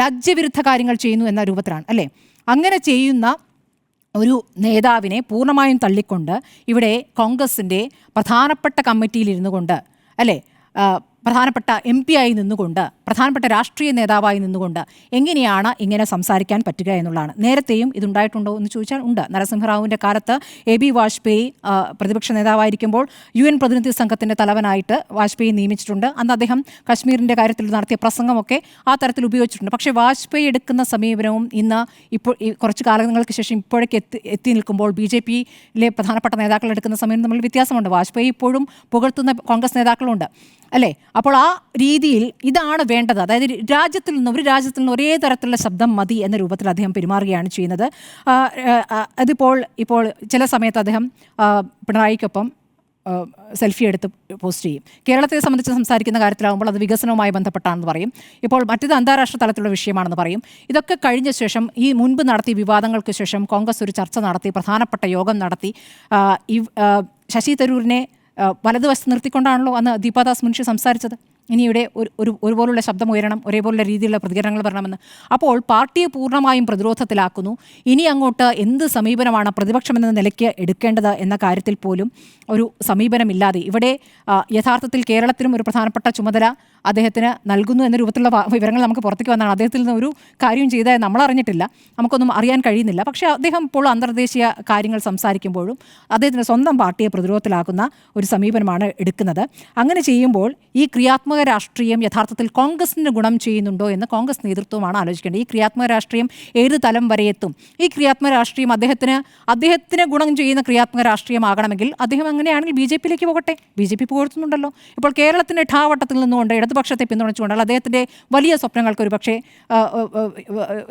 രാജ്യവിരുദ്ധ കാര്യങ്ങൾ ചെയ്യുന്നു എന്ന രൂപത്തിലാണ്, അല്ലേ? അങ്ങനെ ചെയ്യുന്ന ഒരു നേതാവിനെ പൂർണ്ണമായും തള്ളിക്കൊണ്ട് ഇവിടെ കോൺഗ്രസിൻ്റെ പ്രധാനപ്പെട്ട കമ്മിറ്റിയിലിരുന്നു കൊണ്ട്, അല്ലേ, പ്രധാനപ്പെട്ട MP ആയി നിന്നുകൊണ്ട്, പ്രധാനപ്പെട്ട രാഷ്ട്രീയ നേതാവായി നിന്നുകൊണ്ട് എങ്ങനെയാണ് ഇങ്ങനെ സംസാരിക്കാൻ പറ്റുക എന്നുള്ളതാണ്. നേരത്തെയും ഇതുണ്ടായിട്ടുണ്ടോ എന്ന് ചോദിച്ചാൽ ഉണ്ട്. നരസിംഹറാവുവിൻ്റെ കാലത്ത് AB വാജ്പേയി പ്രതിപക്ഷ നേതാവായിരിക്കുമ്പോൾ UN പ്രതിനിധി സംഘത്തിൻ്റെ തലവനായിട്ട് വാജ്പേയി നിയമിച്ചിട്ടുണ്ട്. അന്ന് അദ്ദേഹം കശ്മീരിൻ്റെ കാര്യത്തിൽ നടത്തിയ പ്രസംഗമൊക്കെ ആ തരത്തിൽ ഉപയോഗിച്ചിട്ടുണ്ട്. പക്ഷേ വാജ്പേയി എടുക്കുന്ന സമീപനവും ഇന്ന് ഇപ്പോൾ കുറച്ച് കാലങ്ങൾക്ക് ശേഷം ഇപ്പോഴേക്ക് എത്തി നിൽക്കുമ്പോൾ BJPയിലെ പ്രധാനപ്പെട്ട നേതാക്കൾ എടുക്കുന്ന സമയം തമ്മിൽ വ്യത്യാസമുണ്ട്. വാജ്പേയി ഇപ്പോഴും പുകഴ്ത്തുന്ന കോൺഗ്രസ് നേതാക്കളുണ്ട്, അല്ലേ? അപ്പോൾ ആ രീതിയിൽ ഇതാണ് വേണ്ടത്. അതായത് ഒരു രാജ്യത്തിൽ നിന്ന് ഒരേ തരത്തിലുള്ള ശബ്ദം മതി എന്ന രൂപത്തിൽ അദ്ദേഹം പെരുമാറുകയാണ് ചെയ്യുന്നത്. ഇപ്പോൾ ചില സമയത്ത് അദ്ദേഹം പിണറായിക്കൊപ്പം സെൽഫി എടുത്ത് പോസ്റ്റ് ചെയ്യും. കേരളത്തെ സംബന്ധിച്ച് സംസാരിക്കുന്ന കാര്യത്തിലാകുമ്പോൾ അത് വികസനവുമായി ബന്ധപ്പെട്ടാണെന്ന് പറയും. ഇപ്പോൾ മറ്റേത് അന്താരാഷ്ട്ര തലത്തിലുള്ള വിഷയമാണെന്ന് പറയും. ഇതൊക്കെ കഴിഞ്ഞ ശേഷം, ഈ മുൻപ് നടത്തിയ വിവാദങ്ങൾക്ക് ശേഷം കോൺഗ്രസ് ഒരു ചർച്ച നടത്തി, പ്രധാനപ്പെട്ട യോഗം നടത്തി. ശശി തരൂരിനെ വലതുവശത്ത് നിർത്തിക്കൊണ്ടാണല്ലോ അന്ന് ദീപാദാസ് മുൻഷി സംസാരിച്ചത്. ഇനി ഇവിടെ ഒരുപോലുള്ള ശബ്ദം ഉയരണം, ഒരേപോലുള്ള രീതിയിലുള്ള പ്രതികരണങ്ങൾ വരണമെന്ന്. അപ്പോൾ പാർട്ടിയെ പൂർണ്ണമായും പ്രതിരോധത്തിലാക്കുന്നു. ഇനി അങ്ങോട്ട് എന്ത് സമീപനമാണ് പ്രതിപക്ഷമെന്ന നിലയ്ക്ക് എടുക്കേണ്ടത് എന്ന കാര്യത്തിൽ പോലും ഒരു സമീപനമില്ലാതെ ഇവിടെ യഥാർത്ഥത്തിൽ കേരളത്തിലും ഒരു പ്രധാനപ്പെട്ട ചുമതല അദ്ദേഹത്തിന് നൽകുന്നു എന്ന രൂപത്തിലുള്ള വിവരങ്ങൾ നമുക്ക് പുറത്തേക്ക് വന്നതാണ്. അദ്ദേഹത്തിൽ നിന്ന് ഒരു കാര്യം ചെയ്താൽ നമ്മളറിഞ്ഞിട്ടില്ല, നമുക്കൊന്നും അറിയാൻ കഴിയുന്നില്ല. പക്ഷേ അദ്ദേഹം ഇപ്പോൾ അന്തർദേശീയ കാര്യങ്ങൾ സംസാരിക്കുമ്പോഴും അദ്ദേഹത്തിൻ്റെ സ്വന്തം പാർട്ടിയെ പ്രതിരോധത്തിലാക്കുന്ന ഒരു സമീപനമാണ് എടുക്കുന്നത്. അങ്ങനെ ചെയ്യുമ്പോൾ ഈ ക്രിയാത്മക രാഷ്ട്രീയം യഥാർത്ഥത്തിൽ കോൺഗ്രസിന് ഗുണം ചെയ്യുന്നുണ്ടോ എന്ന് കോൺഗ്രസ് നേതൃത്വമാണ് ആലോചിക്കേണ്ടത്. ഈ ക്രിയാത്മക രാഷ്ട്രീയം ഏത് തലം വരെ എത്തും? ഈ ക്രിയാത്മക രാഷ്ട്രീയം അദ്ദേഹത്തിന് ഗുണം ചെയ്യുന്ന ക്രിയാത്മക രാഷ്ട്രീയമാകണമെങ്കിൽ അദ്ദേഹം അങ്ങനെയാണെങ്കിൽ BJPയിലേക്ക് പോകട്ടെ. BJP പുകഴ്ത്തുന്നുണ്ടല്ലോ. ഇപ്പോൾ കേരളത്തിൻ്റെ ഠാവട്ടത്തിൽ നിന്നുകൊണ്ട് ഇടതുപക്ഷത്തെ പിന്തുണച്ചുകൊണ്ടാൽ അദ്ദേഹത്തിൻ്റെ വലിയ സ്വപ്നങ്ങൾക്ക് ഒരു പക്ഷേ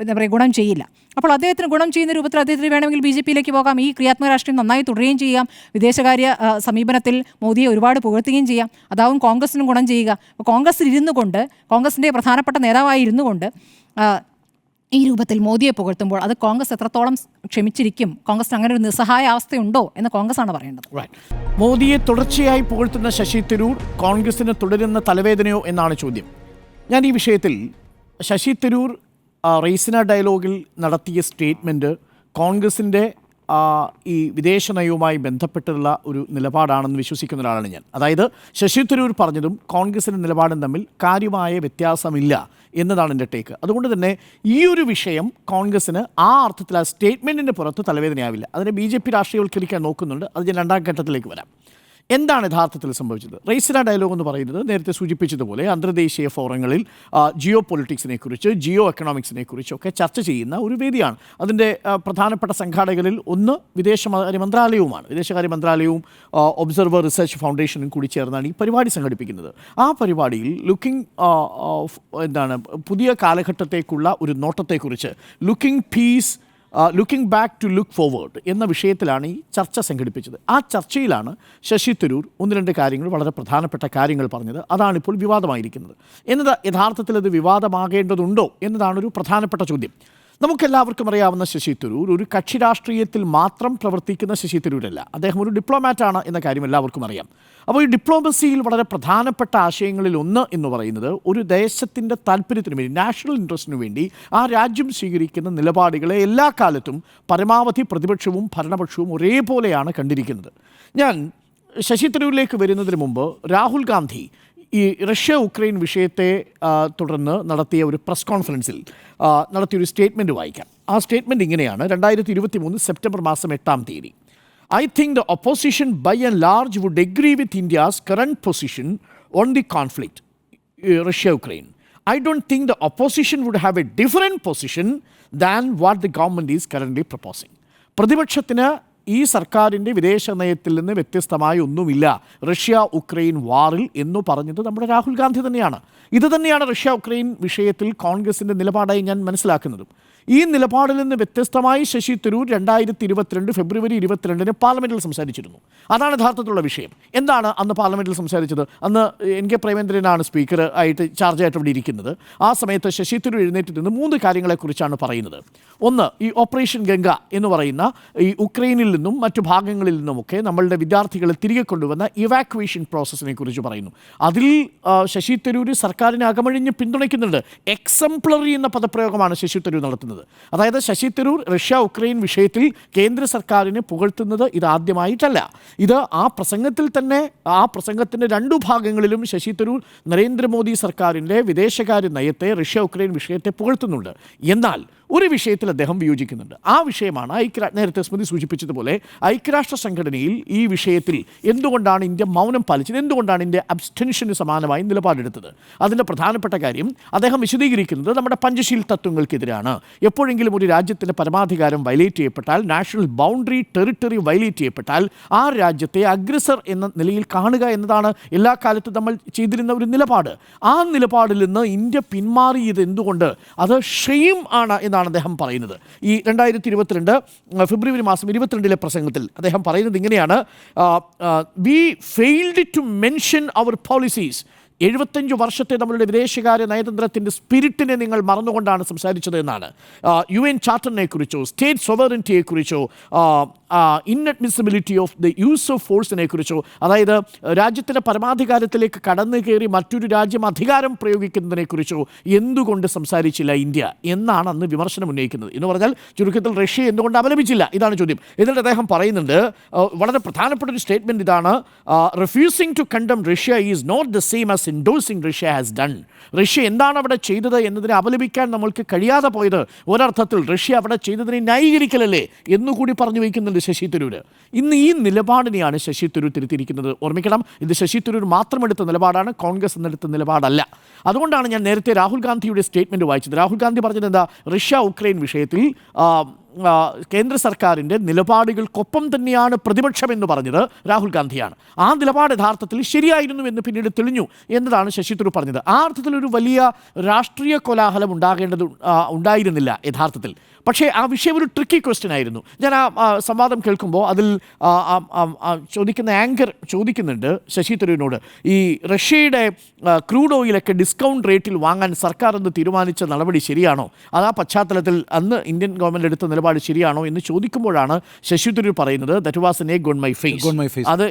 എന്താ പറയുക ഗുണം ചെയ്യില്ല. അപ്പോൾ അദ്ദേഹത്തിന് ഗുണം ചെയ്യുന്ന രൂപത്തിൽ അദ്ദേഹത്തിന് വേണമെങ്കിൽ BJPയിലേക്ക് പോകാം. ഈ ക്രിയാത്മക രാഷ്ട്രീയം നന്നായി തുടരുകയും ചെയ്യാം. വിദേശകാര്യ സമീപനത്തിൽ മോദിയെ ഒരുപാട് പുകഴ്ത്തുകയും ചെയ്യാം. അതാവും കോൺഗ്രസിനും ഗുണം ചെയ്യുക. അപ്പോൾ കോൺഗ്രസിൽ ഇരുന്നു കൊണ്ട്, കോൺഗ്രസിൻ്റെ പ്രധാനപ്പെട്ട നേതാവായി ഇരുന്നു കൊണ്ട് ഈ രൂപത്തിൽ മോദിയെ പുകഴ്ത്തുമ്പോൾ അത് കോൺഗ്രസ് എത്രത്തോളം ക്ഷമിച്ചിരിക്കും? കോൺഗ്രസിന് അങ്ങനെ ഒരു നിസ്സഹായ അവസ്ഥയുണ്ടോ എന്ന് കോൺഗ്രസ്സാണ് പറയേണ്ടത്. മോദിയെ തുടർച്ചയായി പുകഴ്ത്തുന്ന ശശി തരൂർ കോൺഗ്രസിന് തുടരുന്ന തലവേദനയോ എന്നാണ് ചോദ്യം. ഞാൻ ഈ വിഷയത്തിൽ ശശി തരൂർ റെയ്സിന ഡയലോഗിൽ നടത്തിയ സ്റ്റേറ്റ്മെൻറ്റ് കോൺഗ്രസിൻ്റെ ഈ വിദേശ നയവുമായി ബന്ധപ്പെട്ടുള്ള ഒരു നിലപാടാണെന്ന് വിശ്വസിക്കുന്ന ഒരാളാണ് ഞാൻ. അതായത് ശശി തരൂർ പറഞ്ഞതും കോൺഗ്രസിൻ്റെ നിലപാടും തമ്മിൽ കാര്യമായ വ്യത്യാസമില്ല എന്നതാണ് എൻ്റെ ടേക്ക്. അതുകൊണ്ട് തന്നെ ഈ ഒരു വിഷയം കോൺഗ്രസിന് ആ അർത്ഥത്തിൽ ആ സ്റ്റേറ്റ്മെൻറ്റിൻ്റെ പുറത്ത് തലവേദനയാവില്ല. അതിനെ BJP രാഷ്ട്രീയവൽക്കരിക്കാൻ നോക്കുന്നുണ്ട്. അത് ഞാൻ രണ്ടാം ഘട്ടത്തിലേക്ക് വരാം. എന്താണ് യഥാർത്ഥത്തിൽ സംഭവിച്ചത്? റെയ്സിന ഡയലോഗ് എന്ന് പറയുന്നത് നേരത്തെ സൂചിപ്പിച്ചതുപോലെ അന്തർദേശീയ ഫോറങ്ങളിൽ ജിയോ പൊളിറ്റിക്സിനെ കുറിച്ച്, ജിയോ എക്കണോമിക്സിനെ കുറിച്ചൊക്കെ ചർച്ച ചെയ്യുന്ന ഒരു വേദിയാണ്. അതിൻ്റെ പ്രധാനപ്പെട്ട സംഘാടകരിൽ ഒന്ന് വിദേശകാര്യ മന്ത്രാലയവുമാണ്. വിദേശകാര്യ മന്ത്രാലയവും ഒബ്സർവർ റിസർച്ച് ഫൗണ്ടേഷനും കൂടി ചേർന്നാണ് ഈ പരിപാടി സംഘടിപ്പിക്കുന്നത്. ആ പരിപാടിയിൽ പുതിയ കാലഘട്ടത്തേക്കുള്ള ഒരു നോട്ടത്തെക്കുറിച്ച് looking back to look forward എന്ന വിഷയത്തിലാണ് ഈ ചർച്ച സംഘടിപ്പിച്ചത്. ആ ചർച്ചയിലാണ് ശശി തരൂർ ഒന്ന് രണ്ട് കാര്യങ്ങൾ, വളരെ പ്രധാനപ്പെട്ട കാര്യങ്ങൾ പറഞ്ഞത്. അതാണിപ്പോൾ വിവാദമായിരിക്കുന്നത്. യഥാർത്ഥത്തിൽ അത് വിവാദമാകേണ്ടതുണ്ടോ എന്നതാണൊരു പ്രധാനപ്പെട്ട ചോദ്യം. നമുക്കെല്ലാവർക്കും അറിയാവുന്ന ശശി തരൂർ ഒരു കക്ഷി രാഷ്ട്രീയത്തിൽ മാത്രം പ്രവർത്തിക്കുന്ന ശശി തരൂരല്ല. അദ്ദേഹം ഒരു ഡിപ്ലോമാറ്റാണ് എന്ന കാര്യം എല്ലാവർക്കും അറിയാം. അപ്പോൾ ഈ ഡിപ്ലോമസിയിൽ വളരെ പ്രധാനപ്പെട്ട ആശയങ്ങളിൽ ഒന്ന് എന്ന് പറയുന്നത് ഒരു ദേശത്തിൻ്റെ താല്പര്യത്തിന് വേണ്ടി, നാഷണൽ ഇൻട്രസ്റ്റിന് വേണ്ടി ആ രാജ്യം സ്വീകരിക്കുന്ന നിലപാടുകളെ എല്ലാ കാലത്തും പരമാവധി പ്രതിപക്ഷവും ഭരണപക്ഷവും ഒരേപോലെയാണ് കണ്ടിരിക്കുന്നത്. ഞാൻ ശശി തരൂരിലേക്ക് വരുന്നതിന് മുമ്പ് രാഹുൽ ഗാന്ധി ഈ റഷ്യ ഉക്രൈൻ വിഷയത്തെ തുടർന്ന് നടത്തിയ ഒരു പ്രസ് കോൺഫറൻസിൽ നടത്തിയൊരു സ്റ്റേറ്റ്മെൻറ്റ് വായിക്കാം. ആ സ്റ്റേറ്റ്മെൻറ്റ് ഇങ്ങനെയാണ്: 2023 സെപ്റ്റംബർ മാസം 8-ാം തീയതി, I think the opposition by and large would agree with India's current position on the conflict, Russia-Ukraine. I don't think the opposition would have a different position than what the government is currently proposing. പ്രതിപക്ഷത്തിന് ഈ സർക്കാരിൻ്റെ വിദേശ നയത്തിൽ നിന്ന് വ്യത്യസ്തമായ ഒന്നുമില്ല Russia Ukraine വാറിൽ എന്ന് പറഞ്ഞത് നമ്മുടെ രാഹുൽ ഗാന്ധി തന്നെയാണ്. ഇത് തന്നെയാണ് റഷ്യ ഉക്രൈൻ വിഷയത്തിൽ കോൺഗ്രസിൻ്റെ നിലപാടായി ഞാൻ മനസ്സിലാക്കുന്നതും. ഈ നിലപാടിൽ നിന്ന് വ്യത്യസ്തമായി ശശി തരൂർ 2022 ഫെബ്രുവരി 22 പാർലമെൻറ്റിൽ സംസാരിച്ചിരുന്നു. അതാണ് യഥാർത്ഥത്തിലുള്ള വിഷയം. എന്താണ് അന്ന് പാർലമെൻറ്റിൽ സംസാരിച്ചത്? അന്ന് NK പ്രേമേന്ദ്രനാണ് സ്പീക്കർ ആയിട്ട് ചാർജായിട്ട് ഇവിടെ ഇരിക്കുന്നത്. ആ സമയത്ത് ശശി തരൂർ എഴുന്നേറ്റ് നിന്ന് 3 കാര്യങ്ങളെക്കുറിച്ചാണ് പറയുന്നത്. ഒന്ന്, ഈ ഓപ്പറേഷൻ ഗംഗ എന്ന് പറയുന്ന ഈ ഉക്രൈനിൽ നിന്നും മറ്റു ഭാഗങ്ങളിൽ നിന്നുമൊക്കെ നമ്മളുടെ വിദ്യാർത്ഥികളെ തിരികെ കൊണ്ടുവന്ന ഇവാക്വേഷൻ പ്രോസസ്സിനെ കുറിച്ച് പറയുന്നു. അതിൽ ശശി തരൂർ സർക്കാരിനെ അകമഴിഞ്ഞ് പിന്തുണയ്ക്കുന്നുണ്ട്. എക്സംപ്ലറി എന്ന പദപ്രയോഗമാണ് ശശി തരൂർ നടത്തുന്നത്. അതായത് ശശി തരൂർ റഷ്യ ഉക്രൈൻ വിഷയത്തിൽ കേന്ദ്ര സർക്കാരിനെ പുകഴ്ത്തുന്നത് ഇതാദ്യമായിട്ടല്ല. ഇത് ആ പ്രസംഗത്തിൽ തന്നെ, ആ പ്രസംഗത്തിൻ്റെ 2 ഭാഗങ്ങളിലും ശശി തരൂർ നരേന്ദ്രമോദി സർക്കാരിൻ്റെ വിദേശകാര്യ നയത്തെ, റഷ്യ ഉക്രൈൻ വിഷയത്തെ പുകഴ്ത്തുന്നുണ്ട്. എന്നാൽ ഒരു വിഷയത്തിൽ അദ്ദേഹം വിയോജിക്കുന്നുണ്ട്. ആ വിഷയമാണ് നേരത്തെ സ്മൃതി സൂചിപ്പിച്ചതുപോലെ ഐക്യരാഷ്ട്ര സംഘടനയിൽ ഈ വിഷയത്തിൽ എന്തുകൊണ്ടാണ് ഇന്ത്യ മൗനം പാലിച്ചത്, എന്തുകൊണ്ടാണ് ഇന്ത്യ അബ്സ്റ്റൻഷന് സമാനമായി നിലപാടെടുത്തത്. അതിൻ്റെ പ്രധാനപ്പെട്ട കാര്യം അദ്ദേഹം വിശദീകരിക്കുന്നത് നമ്മുടെ പഞ്ചശീൽ തത്വങ്ങൾക്കെതിരാണ്. എപ്പോഴെങ്കിലും ഒരു രാജ്യത്തിൻ്റെ പരമാധികാരം വയലേറ്റ് ചെയ്യപ്പെട്ടാൽ, നാഷണൽ ബൗണ്ടറി ടെറിട്ടറി വയലേറ്റ് ചെയ്യപ്പെട്ടാൽ ആ രാജ്യത്തെ അഗ്രസർ എന്ന നിലയിൽ കാണുക എന്നതാണ് എല്ലാ കാലത്തും നമ്മൾ ചെയ്തിരുന്ന ഒരു നിലപാട്. ആ നിലപാടിൽ നിന്ന് ഇന്ത്യ പിന്മാറിയത് എന്തുകൊണ്ട്? അത് ഷെയിം ആണ് എന്നാണ് അദ്ദേഹം പറയുന്നത്. ഈ 2022 ഫെബ്രുവരി മാസം 22 പ്രസംഗത്തിൽ അദ്ദേഹം പറയുന്നത് ഇങ്ങനെയാണ്: we failed to mention our policies. 75 വർഷത്തെ നമ്മളുടെ വിദേശകാര്യ നയതന്ത്രത്തിൻ്റെ സ്പിരിറ്റിനെ നിങ്ങൾ മറന്നുകൊണ്ടാണ് സംസാരിച്ചത് എന്നാണ്. UN ചാർട്ടറിനെ കുറിച്ചോ, സ്റ്റേറ്റ് സോവറിറ്റിയെക്കുറിച്ചോ, inadmissibility of the use of ഫോഴ്സിനെ കുറിച്ചോ, അതായത് രാജ്യത്തിൻ്റെ പരമാധികാരത്തിലേക്ക് കടന്നു കയറി മറ്റൊരു രാജ്യം അധികാരം പ്രയോഗിക്കുന്നതിനെക്കുറിച്ചോ എന്തുകൊണ്ട് സംസാരിച്ചില്ല ഇന്ത്യ എന്നാണ് അന്ന് വിമർശനം ഉന്നയിക്കുന്നത്. എന്ന് പറഞ്ഞാൽ ചുരുക്കത്തിൽ റഷ്യ എന്തുകൊണ്ട് അപലപിച്ചില്ല, ഇതാണ് ചോദ്യം. എന്നിട്ട് അദ്ദേഹം പറയുന്നുണ്ട്, വളരെ പ്രധാനപ്പെട്ട ഒരു സ്റ്റേറ്റ്മെൻറ്റ് ഇതാണ്: refusing to condemn Russia is not the same as endorsing Russia has done. Russia എന്താണ് അവിടെ ചെയ്തത് എന്നതിനെ അപലപിക്കാൻ നമ്മൾക്ക് കഴിയാതെ പോയത് ഒരർത്ഥത്തിൽ റഷ്യ അവിടെ ചെയ്തതിനെ ന്യായീകരിക്കലല്ലേ എന്നുകൂടി പറഞ്ഞു വയ്ക്കുന്നുണ്ട് ശശി തരൂർ. ഇന്ന് ഈ നിലപാടിനെയാണ് ശശി തരൂർ തിരുത്തിയിരിക്കുന്നത്. ഓർമ്മിക്കണം, ഇത് ശശി തരൂർ മാത്രം എടുത്ത നിലപാടാണ്, കോൺഗ്രസ് എന്നെടുത്ത നിലപാടല്ല. അതുകൊണ്ടാണ് ഞാൻ നേരത്തെ രാഹുൽ ഗാന്ധിയുടെ സ്റ്റേറ്റ്മെൻറ്റ് വായിച്ചത്. രാഹുൽ ഗാന്ധി പറഞ്ഞത് എന്താ? റഷ്യ ഉക്രൈൻ വിഷയത്തിൽ കേന്ദ്ര സർക്കാരിൻ്റെ നിലപാടുകൾക്കൊപ്പം തന്നെയാണ് പ്രതിപക്ഷമെന്ന് പറഞ്ഞത് രാഹുൽ ഗാന്ധിയാണ്. ആ നിലപാട് യഥാർത്ഥത്തിൽ ശരിയായിരുന്നു എന്ന് പിന്നീട് തെളിഞ്ഞു എന്നതാണ് ശശി തരൂർ പറഞ്ഞത്. ആ അർത്ഥത്തിൽ ഒരു വലിയ രാഷ്ട്രീയ കോലാഹലം ഉണ്ടായിരുന്നില്ല യഥാർത്ഥത്തിൽ. പക്ഷേ ആ വിഷയം ഒരു ട്രിക്കി ക്വസ്റ്റ്യൻ ആയിരുന്നു. ഞാൻ ആ സംവാദം കേൾക്കുമ്പോൾ അതിൽ ചോദിക്കുന്ന ആങ്കർ ചോദിക്കുന്നുണ്ട് ശശി തരൂരിനോട്, ഈ റഷ്യയുടെ ക്രൂഡ് ഓയിലൊക്കെ ഡിസ്കൗണ്ട് റേറ്റിൽ വാങ്ങാൻ സർക്കാർ എന്ന് തീരുമാനിച്ച നടപടി ശരിയാണോ, അത് ആ പശ്ചാത്തലത്തിൽ അന്ന് ഇന്ത്യൻ ഗവൺമെൻറ് എടുത്ത നിലപാട് ശരിയാണോ എന്ന് ചോദിക്കുമ്പോഴാണ് ശശി തരൂർ പറയുന്നത്, that was an egg on my face, അത്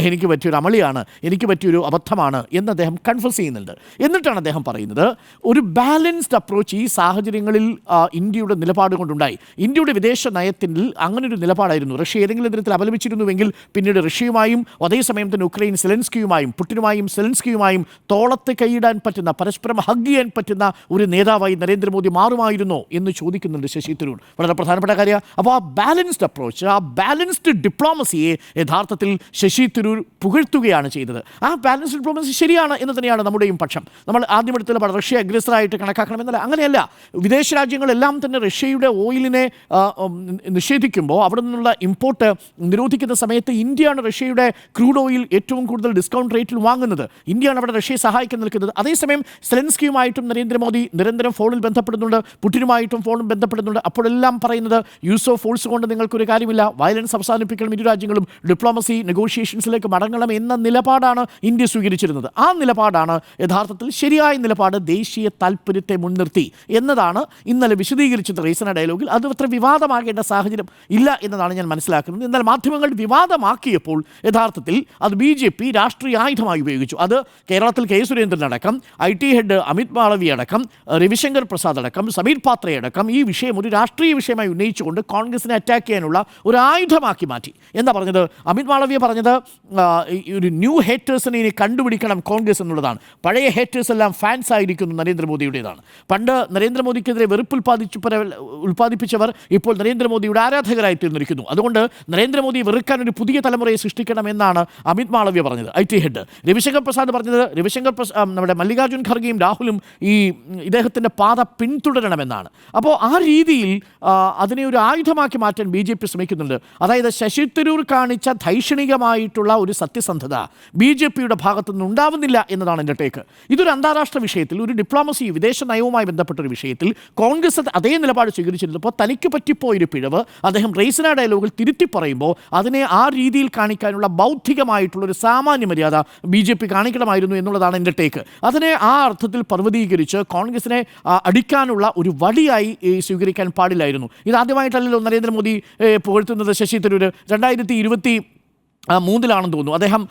എനിക്ക് പറ്റിയൊരു അമളിയാണ്, എനിക്ക് പറ്റിയൊരു അബദ്ധമാണ് എന്ന് അദ്ദേഹം കൺഫസ് ചെയ്യുന്നുണ്ട്. എന്നിട്ടാണ് അദ്ദേഹം പറയുന്നത്, ഒരു ബാലൻസ്ഡ് അപ്രോച്ച് ഈ സാഹചര്യങ്ങളിൽ ഇന്ത്യയുടെ നിലപാട് കൊണ്ടുണ്ടായി. ഇന്ത്യയുടെ വിദേശ നയത്തിൽ അങ്ങനെ ഒരു നിലപാടായിരുന്നു. റഷ്യ ഏതെങ്കിലും തരത്തിൽ അപലപിച്ചിരുന്നുവെങ്കിൽ പിന്നീട് റഷ്യയുമായും അതേസമയം തന്നെ ഉക്രൈൻ സെലൻസ്കിയുമായും പുടിനുമായും സെലൻസ്കിയുമായും തോളത്ത് കൈയിടാൻ പറ്റുന്ന, പരസ്പരം ഹഗ് ചെയ്യാൻ പറ്റുന്ന ഒരു നേതാവായി നരേന്ദ്രമോദി മാറുമായിരുന്നോ എന്ന് ചോദിക്കുന്നുണ്ട് ശശി തരൂർ. വളരെ പ്രധാനപ്പെട്ട കാര്യം. അപ്പോൾ ആ ബാലൻസ്ഡ് അപ്രോച്ച്, ആ ബാലൻസ്ഡ് ഡിപ്ലോമസിയെ യഥാർത്ഥത്തിൽ ശശി തരൂർ പുകഴ്ത്തുകയാണ് ചെയ്തത്. ആ ബാലൻസ്ഡ് ഡിപ്ലോമസി ശരിയാണ് എന്ന് തന്നെയാണ് നമ്മുടെയും പക്ഷം. നമ്മൾ ആദ്യം എടുത്തുള്ള റഷ്യ അഗ്രസറായിട്ട് കണക്കാക്കണമെന്നല്ല, അങ്ങനെയല്ല. വിദേശ രാജ്യങ്ങളെല്ലാം തന്നെ റഷ്യയുടെ ഓയിലിനെ നിഷേധിക്കുമ്പോൾ അവിടെ നിന്നുള്ള ഇമ്പോർട്ട് നിരോധിക്കുന്ന സമയത്ത് ഇന്ത്യയാണ് റഷ്യയുടെ ക്രൂഡ് ഓയിൽ ഏറ്റവും കൂടുതൽ ഡിസ്കൗണ്ട് റേറ്റിൽ വാങ്ങുന്നത്. ഇന്ത്യയാണ് അവിടെ റഷ്യയെ സഹായിക്കാൻ നിൽക്കുന്നത്. അതേസമയം സെലൻസ്കിയുമായിട്ടും നരേന്ദ്രമോദി നിരന്തരം ഫോണിൽ ബന്ധപ്പെടുന്നുണ്ട്, പുടിനുമായിട്ടും ഫോണിൽ ബന്ധപ്പെടുന്നുണ്ട്. അപ്പോഴെല്ലാം പറയുന്നത് യൂസ് ഓഫ് ഫോഴ്സ് കൊണ്ട് നിങ്ങൾക്കൊരു കാര്യമില്ല, വയലൻസ് അവസാനിപ്പിക്കണം, ഇരു രാജ്യങ്ങളും ഡിപ്ലോമസി നെഗോഷിയേഷൻസിലേക്ക് മടങ്ങണം എന്ന നിലപാടാണ് ഇന്ത്യ സ്വീകരിച്ചിരുന്നത്. ആ നിലപാടാണ് യഥാർത്ഥത്തിൽ ശരിയായ നിലപാട്, ദേശീയ താല്പര്യത്തെ മുൻനിർത്തി എന്നതാണ് ഇന്നലെ വിശദീകരിച്ചത് റീസണ ഡയലോഗിൽ. അത് അത്ര വിവാദമാകേണ്ട സാഹചര്യം ഇല്ല എന്നതാണ് ഞാൻ മനസ്സിലാക്കുന്നത്. എന്നാൽ മാധ്യമങ്ങൾ വിവാദമാക്കിയപ്പോൾ യഥാർത്ഥത്തിൽ അത് BJP രാഷ്ട്രീയ ആയുധമായി ഉപയോഗിച്ചു. അത് കേരളത്തിൽ കെ സുരേന്ദ്രൻ അടക്കം, IT ഹെഡ് അമിത് മാളവി അടക്കം, രവിശങ്കർ പ്രസാദ് അടക്കം, സമീർ പാത്ര അടക്കം ഈ വിഷയം ഒരു രാഷ്ട്രീയ വിഷയമായി ഉന്നയിച്ചുകൊണ്ട് കോൺഗ്രസിനെ അറ്റാക്ക് ചെയ്യാനുള്ള ഒരു ആയുധമാക്കി മാറ്റി. എന്താ പറഞ്ഞത്? അമിത് മാളവിയ പറഞ്ഞത് ഒരു ന്യൂ ഹേറ്റേഴ്സിനെ ഇനി കണ്ടുപിടിക്കണം കോൺഗ്രസ് എന്നുള്ളതാണ്. പഴയ ഹേറ്റേഴ്സ് എല്ലാം ഫാൻസ് ആയിരിക്കുന്നു നരേന്ദ്രമോദിയുടേതാണ്. പണ്ട് നരേന്ദ്രമോദിക്കെതിരെ വെറുപ്പ് ഉൽപ്പാദിപ്പിച്ചവർ ഇപ്പോൾ നരേന്ദ്രമോദിയുടെ ആരാധകരായി തീർന്നിരിക്കുന്നു. അതുകൊണ്ട് നരേന്ദ്രമോദിയെ വെറുക്കാൻ ഒരു പുതിയ തലമുറയെ സൃഷ്ടിക്കണമെന്നാണ് അമിത് മാളവ്യ പറഞ്ഞത്. IT ഹെഡ് രവിശങ്കർ പ്രസാദ് പറഞ്ഞത്, നമ്മുടെ മല്ലികാർജ്ജുൻ ഖർഗെയും രാഹുലും ഇദ്ദേഹത്തിൻ്റെ പാത പിന്തുടരണമെന്നാണ്. അപ്പോൾ ആ രീതിയിൽ അതിനെ ഒരു ആയുധമാക്കി മാറ്റാൻ BJP ശ്രമിക്കുന്നുണ്ട്. അതായത് ശശി തരൂർ കാണിച്ച ധൈഷണികമായിട്ടുള്ള ഒരു സത്യസന്ധത BJPയുടെ ഭാഗത്തുനിന്ന് ഉണ്ടാവുന്നില്ല എന്നതാണ് എൻ്റെ ടേക്ക്. ഇതൊരു അന്താരാഷ്ട്ര വിഷയത്തിൽ, ഒരു ഡിപ്ലോമസി വിദേശ നയവുമായി ബന്ധപ്പെട്ടൊരു വിഷയത്തിൽ കോൺഗ്രസ് അതേ നിലപാട് സ്വീകരിച്ചിരുന്നപ്പോൾ തനിക്ക് പറ്റിപ്പോയൊരു പിഴവ് അദ്ദേഹം റീസണ ഡയലോഗിൽ തിരുത്തി പറയുമ്പോൾ അതിനെ ആ രീതിയിൽ കാണിക്കാനുള്ള ബൗദ്ധികമായിട്ടുള്ളൊരു സാമാന്യ മര്യാദ BJP കാണിക്കണമായിരുന്നു എന്നുള്ളതാണ് എൻ്റെ ടേക്ക്. അതിനെ ആ അർത്ഥത്തിൽ പർവ്വതീകരിച്ച് കോൺഗ്രസിനെ അടിക്കാനുള്ള ഒരു വടിയായി സ്വീകരിക്കാൻ പാടില്ലായിരുന്നു. ഇതാദ്യമായിട്ടല്ലല്ലോ നരേന്ദ്രമോദി പുകഴ്ത്തുന്നത് ശശി തരൂർ. 2023 തോന്നുന്നു അദ്ദേഹം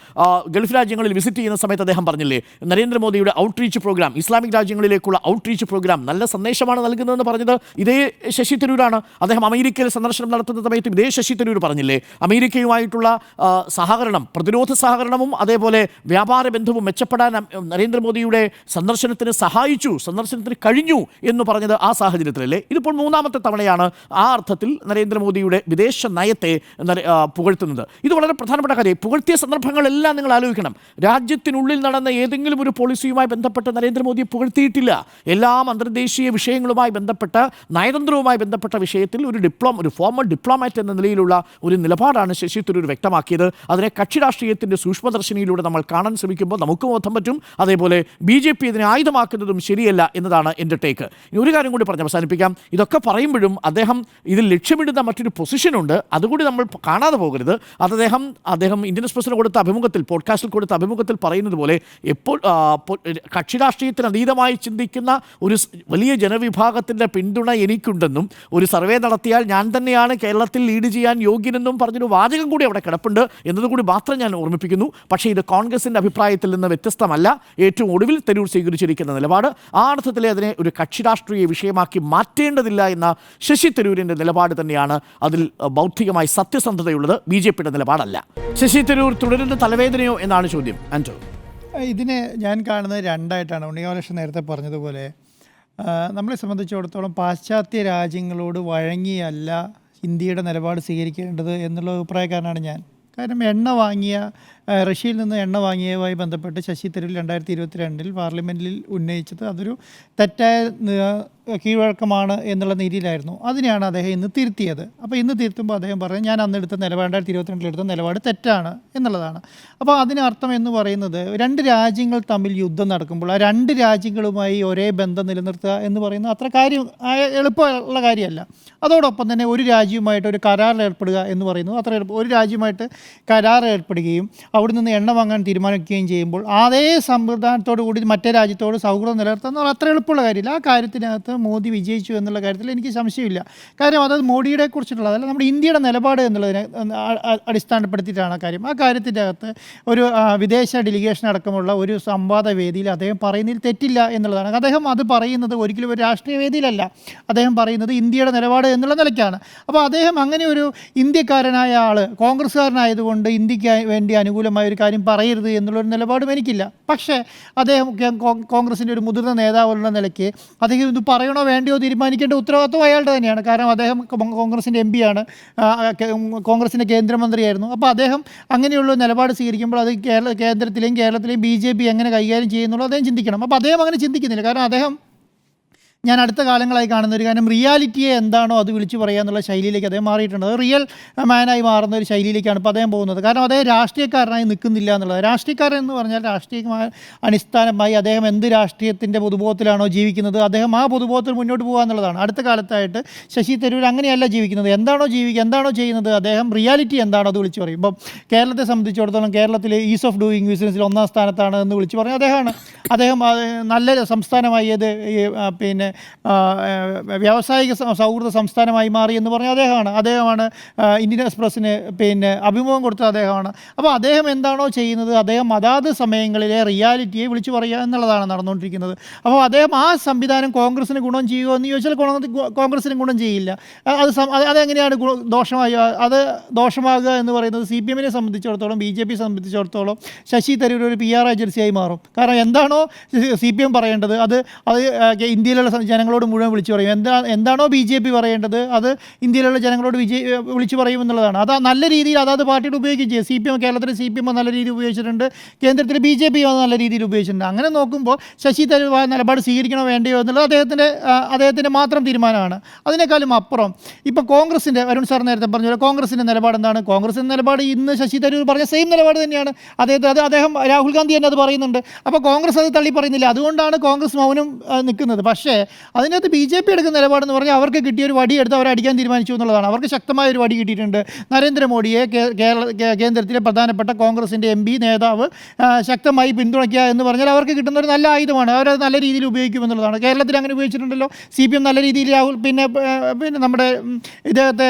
ഗൾഫ് രാജ്യങ്ങളിൽ വിസിറ്റ് ചെയ്യുന്ന സമയത്ത് അദ്ദേഹം പറഞ്ഞില്ലേ, നരേന്ദ്രമോദിയുടെ ഔട്ട്റീച്ച് പ്രോഗ്രാം, ഇസ്ലാമിക് രാജ്യങ്ങളിലേക്കുള്ള ഔട്ട്റീച്ച് പ്രോഗ്രാം നല്ല സന്ദേശമാണ് നൽകുന്നതെന്ന് പറഞ്ഞത് ഇതേ ശശി തരൂരാണ്. അദ്ദേഹം അമേരിക്കയിൽ സന്ദർശനം നടത്തുന്ന സമയത്ത് ഇതേ ശശി തരൂർ പറഞ്ഞില്ലേ, അമേരിക്കയുമായിട്ടുള്ള സഹകരണം, പ്രതിരോധ സഹകരണവും അതേപോലെ വ്യാപാര ബന്ധവും മെച്ചപ്പെടാൻ നരേന്ദ്രമോദിയുടെ സന്ദർശനത്തിന് സഹായിച്ചു, സന്ദർശനത്തിന് കഴിഞ്ഞു എന്ന് പറഞ്ഞത് ആ സാഹചര്യത്തിലല്ലേ. ഇതിപ്പോൾ 3ാമത്തെ തവണയാണ് ആ അർത്ഥത്തിൽ നരേന്ദ്രമോദിയുടെ വിദേശ നയത്തെ പുകഴ്ത്തുന്നത്. ഇത് വളരെ പ്രധാനപ്പെട്ട കാര്യം. പുകഴ്ത്തിയ സന്ദർഭങ്ങളെല്ലാം നിങ്ങൾ ആലോചിക്കണം. രാജ്യത്തിനുള്ളിൽ നടന്ന ഏതെങ്കിലും ഒരു പോളിസിയുമായി ബന്ധപ്പെട്ട് നരേന്ദ്രമോദിയെ പുകഴ്ത്തിയിട്ടില്ല. എല്ലാം അന്തർദേശീയ വിഷയങ്ങളുമായി ബന്ധപ്പെട്ട, നയതന്ത്രവുമായി ബന്ധപ്പെട്ട വിഷയത്തിൽ ഒരു ഫോമൽ ഡിപ്ലോമാറ്റ് എന്ന നിലയിലുള്ള ഒരു നിലപാടാണ് ശശി തരൂർ വ്യക്തമാക്കിയത്. അതിനെ കക്ഷി രാഷ്ട്രീയത്തിൻ്റെ സൂക്ഷ്മദർശിനിയിലൂടെ നമ്മൾ കാണാൻ ശ്രമിക്കുമ്പോൾ നമുക്ക് ബോധം പറ്റും. അതേപോലെ BJP ഇതിനെ ആയുധമാക്കുന്നതും ശരിയല്ല എന്നതാണ് എൻ്റെ ടേക്ക്. ഇനി ഒരു കാര്യം കൂടി പറഞ്ഞ് അവസാനിപ്പിക്കാം. ഇതൊക്കെ പറയുമ്പോഴും അദ്ദേഹം ഇതിൽ ലക്ഷ്യമിടുന്ന മറ്റൊരു പൊസിഷനുണ്ട്, അതുകൂടി നമ്മൾ കാണാതെ പോകരുത്. അത് അദ്ദേഹം ഇന്ത്യൻ എക്സ്പ്രസിന് കൊടുത്ത അഭിമുഖത്തിൽ, പോഡ്കാസ്റ്റിൽ കൊടുത്ത അഭിമുഖത്തിൽ പറയുന്നത് പോലെ എപ്പോൾ കക്ഷി രാഷ്ട്രീയത്തിന് അതീതമായി ചിന്തിക്കുന്ന ഒരു വലിയ ജനവിഭാഗത്തിൻ്റെ പിന്തുണ എനിക്കുണ്ടെന്നും ഒരു സർവേ നടത്തിയാൽ ഞാൻ തന്നെയാണ് കേരളത്തിൽ ലീഡ് ചെയ്യാൻ യോഗ്യനെന്നും പറഞ്ഞൊരു വാചകം കൂടി അവിടെ കിടപ്പുണ്ട് എന്നതുകൂടി മാത്രം ഞാൻ ഓർമ്മിപ്പിക്കുന്നു. പക്ഷേ ഇത് കോൺഗ്രസിൻ്റെ അഭിപ്രായത്തിൽ നിന്ന് വ്യത്യസ്തമല്ല. ഏറ്റവും ഒടുവിൽ തരൂർ സ്വീകരിച്ചിരിക്കുന്ന നിലപാട് ആ അർത്ഥത്തിലെ അതിനെ ഒരു കക്ഷി രാഷ്ട്രീയ വിഷയമാക്കി മാറ്റേണ്ടതില്ല എന്ന ശശി തരൂരിൻ്റെ നിലപാട് തന്നെയാണ് അതിൽ ബൗദ്ധികമായി സത്യസന്ധതയുള്ളത്. BJPയുടെ നിലപാടല്ല. ശശി തരൂർ തുടരുന്ന തലവേദനയോ എന്നാണ് ചോദ്യം. ആൻറ്റോ, ഇതിനെ ഞാൻ കാണുന്നത് രണ്ടായിട്ടാണ്. ഉണ്ണികൃഷ്ണൻ നേരത്തെ പറഞ്ഞതുപോലെ നമ്മളെ സംബന്ധിച്ചിടത്തോളം പാശ്ചാത്യ രാജ്യങ്ങളോട് വഴങ്ങിയല്ല ഇന്ത്യയുടെ നിലപാട് സ്വീകരിക്കേണ്ടത് എന്നുള്ള അഭിപ്രായക്കാരനാണ് ഞാൻ. കാരണം റഷ്യയിൽ നിന്ന് എണ്ണ വാങ്ങിയതുമായി ബന്ധപ്പെട്ട് ശശി തരൂർ 2022 പാർലമെൻറ്റിൽ ഉന്നയിച്ചത് അതൊരു തെറ്റായ കീഴ്വഴക്കമാണ് എന്നുള്ള രീതിയിലായിരുന്നു. അതിനെയാണ് അദ്ദേഹം ഇന്ന് തിരുത്തിയത്. അപ്പോൾ ഇന്ന് തിരുത്തുമ്പോൾ അദ്ദേഹം പറഞ്ഞു ഞാൻ അന്ന് എടുത്ത നിലപാട് 2022 എടുത്ത നിലപാട് തെറ്റാണ് എന്നുള്ളതാണ്. അപ്പോൾ അതിനർത്ഥം എന്ന് പറയുന്നത് 2 രാജ്യങ്ങൾ തമ്മിൽ യുദ്ധം നടക്കുമ്പോൾ ആ 2 രാജ്യങ്ങളുമായി ഒരേ ബന്ധം നിലനിർത്തുക എന്ന് പറയുന്നത് അത്ര എളുപ്പമുള്ള കാര്യമല്ല. അതോടൊപ്പം തന്നെ ഒരു രാജ്യവുമായിട്ട് ഒരു കരാറിൽ ഏർപ്പെടുക എന്ന് പറയുന്നത് അത്ര ഒരു രാജ്യവുമായിട്ട് കരാർ ഏർപ്പെടുകയും അവിടെ നിന്ന് എണ്ണ വാങ്ങാൻ തീരുമാനിക്കുകയും ചെയ്യുമ്പോൾ അതേ സമ്പ്രദായത്തോടു കൂടി മറ്റേ രാജ്യത്തോട് സൗഹൃദം നിലനിർത്തുക എന്നുള്ള അത്ര എളുപ്പമുള്ള കാര്യമില്ല. ആ കാര്യത്തിനകത്ത് മോദി വിജയിച്ചു എന്നുള്ള കാര്യത്തിൽ എനിക്ക് സംശയമില്ല. കാര്യം അതത് മോഡിയെ കുറിച്ചിട്ടുള്ളതല്ല, നമ്മുടെ ഇന്ത്യയുടെ നിലപാട് എന്നുള്ളതിനെ അടിസ്ഥാനപ്പെടുത്തിയിട്ടാണ് കാര്യം. ആ കാര്യത്തിൻ്റെ അകത്ത് ഒരു വിദേശ ഡെലിഗേഷൻ അടക്കമുള്ള ഒരു സംവാദ വേദിയിൽ അദ്ദേഹം പറയുന്നതിൽ തെറ്റില്ല എന്നുള്ളതാണ്. അദ്ദേഹം അത് പറയുന്നത് ഒരിക്കലും ഒരു രാഷ്ട്രീയ വേദിയിലല്ല, അദ്ദേഹം പറയുന്നത് ഇന്ത്യയുടെ നിലപാട് എന്നുള്ള നിലയ്ക്കാണ്. അപ്പോൾ അദ്ദേഹം അങ്ങനെ ഒരു ഇന്ത്യക്കാരനായ ആൾ കോൺഗ്രസ്സുകാരനായതുകൊണ്ട് ഇന്ത്യക്ക് വേണ്ടി അനുകൂലമായ ഒരു കാര്യം പറയരുത് എന്നുള്ളൊരു നിലപാടും എനിക്കില്ല. പക്ഷേ അദ്ദേഹം കോൺഗ്രസിൻ്റെ ഒരു മുതിർന്ന നേതാവുള്ള നിലയ്ക്ക് അദ്ദേഹം ഇത് പറയണോ വേണ്ടയോ തീരുമാനിക്കേണ്ട ഉത്തരവാദിത്വം അയാളുടെ തന്നെയാണ്. കാരണം അദ്ദേഹം കോൺഗ്രസിൻ്റെ MP ആണ്, കോൺഗ്രസിൻ്റെ കേന്ദ്രമന്ത്രിയായിരുന്നു. അപ്പോൾ അദ്ദേഹം അങ്ങനെയുള്ള നിലപാട് സ്വീകരിക്കുമ്പോൾ അത് കേന്ദ്രത്തിലെയും BJP എങ്ങനെ കൈകാര്യം ചെയ്യുന്നുള്ളൂ അദ്ദേഹം ചിന്തിക്കണം. അപ്പോൾ അദ്ദേഹം അങ്ങനെ ചിന്തിക്കുന്നില്ല. കാരണം അദ്ദേഹം ഞാൻ അടുത്ത കാലങ്ങളായി കാണുന്ന ഒരു കാര്യം റിയാലിറ്റിയെ എന്താണോ അത് വിളിച്ചു പറയുക എന്നുള്ള ശൈലിയിലേക്ക് അദ്ദേഹം മാറിയിട്ടുണ്ട്. അത് റിയൽ മാനായി മാറുന്ന ഒരു ശൈലിയിലേക്കാണ് ഇപ്പോൾ അദ്ദേഹം പോകുന്നത്. കാരണം അദ്ദേഹം രാഷ്ട്രീയക്കാരനായി നിൽക്കുന്നില്ല എന്നുള്ളത്. രാഷ്ട്രീയക്കാരൻ എന്ന് പറഞ്ഞാൽ രാഷ്ട്രീയമായ അടിസ്ഥാനമായി അദ്ദേഹം എന്ത് രാഷ്ട്രീയത്തിൻ്റെ പൊതുബോധത്തിലാണോ ജീവിക്കുന്നത് അദ്ദേഹം ആ പൊതുബോധത്തിൽ മുന്നോട്ട് പോകുക എന്നുള്ളതാണ്. അടുത്ത കാലത്തായിട്ട് ശശി തരൂർ അങ്ങനെയല്ല ജീവിക്കുന്നത്. എന്താണോ ചെയ്യുന്നത് അദ്ദേഹം റിയാലിറ്റി എന്താണോ അത് വിളിച്ചു പറയും. ഇപ്പം കേരളത്തെ സംബന്ധിച്ചിടത്തോളം കേരളത്തിൽ ഈസ് ഓഫ് ഡൂയിങ് ബിസിനസ്സിൽ 1ാം സ്ഥാനത്താണ് എന്ന് വിളിച്ചു പറഞ്ഞ അദ്ദേഹം നല്ല സംസ്ഥാനമായി പിന്നെ വ്യാവസായിക സൗഹൃദ സംസ്ഥാനമായി മാറി എന്ന് പറഞ്ഞ അദ്ദേഹമാണ് ഇന്ത്യൻ എക്സ്പ്രസ്സിന് പിന്നെ അഭിമുഖം കൊടുത്ത അദ്ദേഹമാണ്. അപ്പോൾ അദ്ദേഹം എന്താണോ ചെയ്യുന്നത് അദ്ദേഹം അതാത് സമയങ്ങളിലെ റിയാലിറ്റിയെ വിളിച്ചു പറയുക എന്നുള്ളതാണ് നടന്നുകൊണ്ടിരിക്കുന്നത്. അപ്പോൾ അദ്ദേഹം ആ സംവിധാനം കോൺഗ്രസിന് ഗുണം ചെയ്യുമോ എന്ന് ചോദിച്ചാൽ കോൺഗ്രസിന് ഗുണം ചെയ്യില്ല. അതെങ്ങനെയാണ് ദോഷമാകുക എന്ന് പറയുന്നത് CPM-നെ സംബന്ധിച്ചിടത്തോളം BJP സംബന്ധിച്ചിടത്തോളം ശശി തരൂർ ഒരു PR ഏജൻസിയായി മാറും. കാരണം എന്താണോ CPM പറയേണ്ടത് അത് ഇന്ത്യയിലുള്ള ജനങ്ങളോട് മുഴുവൻ വിളിച്ചു പറയും. എന്താണോ BJP പറയേണ്ടത് അത് ഇന്ത്യയിലുള്ള ജനങ്ങളോട് വിളിച്ചു പറയും എന്നുള്ളതാണ്. അത് നല്ല രീതിയിൽ അതാത് പാർട്ടിയുടെ ഉപയോഗിക്കുകയും ചെയ്യും. CPM കേരളത്തിലെ CPM നല്ല രീതിയിൽ ഉപയോഗിച്ചിട്ടുണ്ട്, കേന്ദ്രത്തിലെ BJP നല്ല രീതിയിൽ ഉപയോഗിച്ചിട്ടുണ്ട്. അങ്ങനെ നോക്കുമ്പോൾ ശശി തരൂർ നിലപാട് സ്വീകരിക്കണോ വേണ്ടയോ എന്നുള്ളത് അദ്ദേഹത്തിൻ്റെ മാത്രം തീരുമാനമാണ്. അതിനേക്കാളും അപ്പുറം ഇപ്പോൾ കോൺഗ്രസിൻ്റെ അരുൺ സാർ നേരത്തെ പറഞ്ഞ പോലെ കോൺഗ്രസിൻ്റെ നിലപാട് എന്താണ്? കോൺഗ്രസിൻ്റെ നിലപാട് ഇന്ന് ശശി തരൂർ പറഞ്ഞ സെയിം നിലപാട് തന്നെയാണ്. അദ്ദേഹം രാഹുൽ ഗാന്ധി തന്നെ അത് പറയുന്നുണ്ട്. അപ്പോൾ കോൺഗ്രസ് അത് തള്ളി പറയുന്നില്ല. അതുകൊണ്ടാണ് കോൺഗ്രസ് മൗനം നിൽക്കുന്നത്. പക്ഷേ അതിനകത്ത് BJP എടുക്കുന്ന നിലപാടെന്ന് പറഞ്ഞാൽ അവർക്ക് കിട്ടിയ ഒരു വടി എടുത്ത് അവരെ അടിക്കാൻ തീരുമാനിച്ചു എന്നുള്ളതാണ്. അവർക്ക് ശക്തമായ ഒരു വടി കിട്ടിയിട്ടുണ്ട്. നരേന്ദ്രമോദിയെ കേന്ദ്രത്തിലെ പ്രധാനപ്പെട്ട കോൺഗ്രസിൻ്റെ MP നേതാവ് ശക്തമായി പിന്തുണയ്ക്കുക എന്ന് പറഞ്ഞാൽ അവർക്ക് കിട്ടുന്ന ഒരു നല്ല ആയുധമാണ്. അവരത് നല്ല രീതിയിൽ ഉപയോഗിക്കുമെന്നുള്ളതാണ്. കേരളത്തിൽ അങ്ങനെ ഉപയോഗിച്ചിട്ടുണ്ടല്ലോ. CPM നല്ല രീതിയിൽ രാഹുൽ പിന്നെ നമ്മുടെ ഇദ്ദേഹത്തെ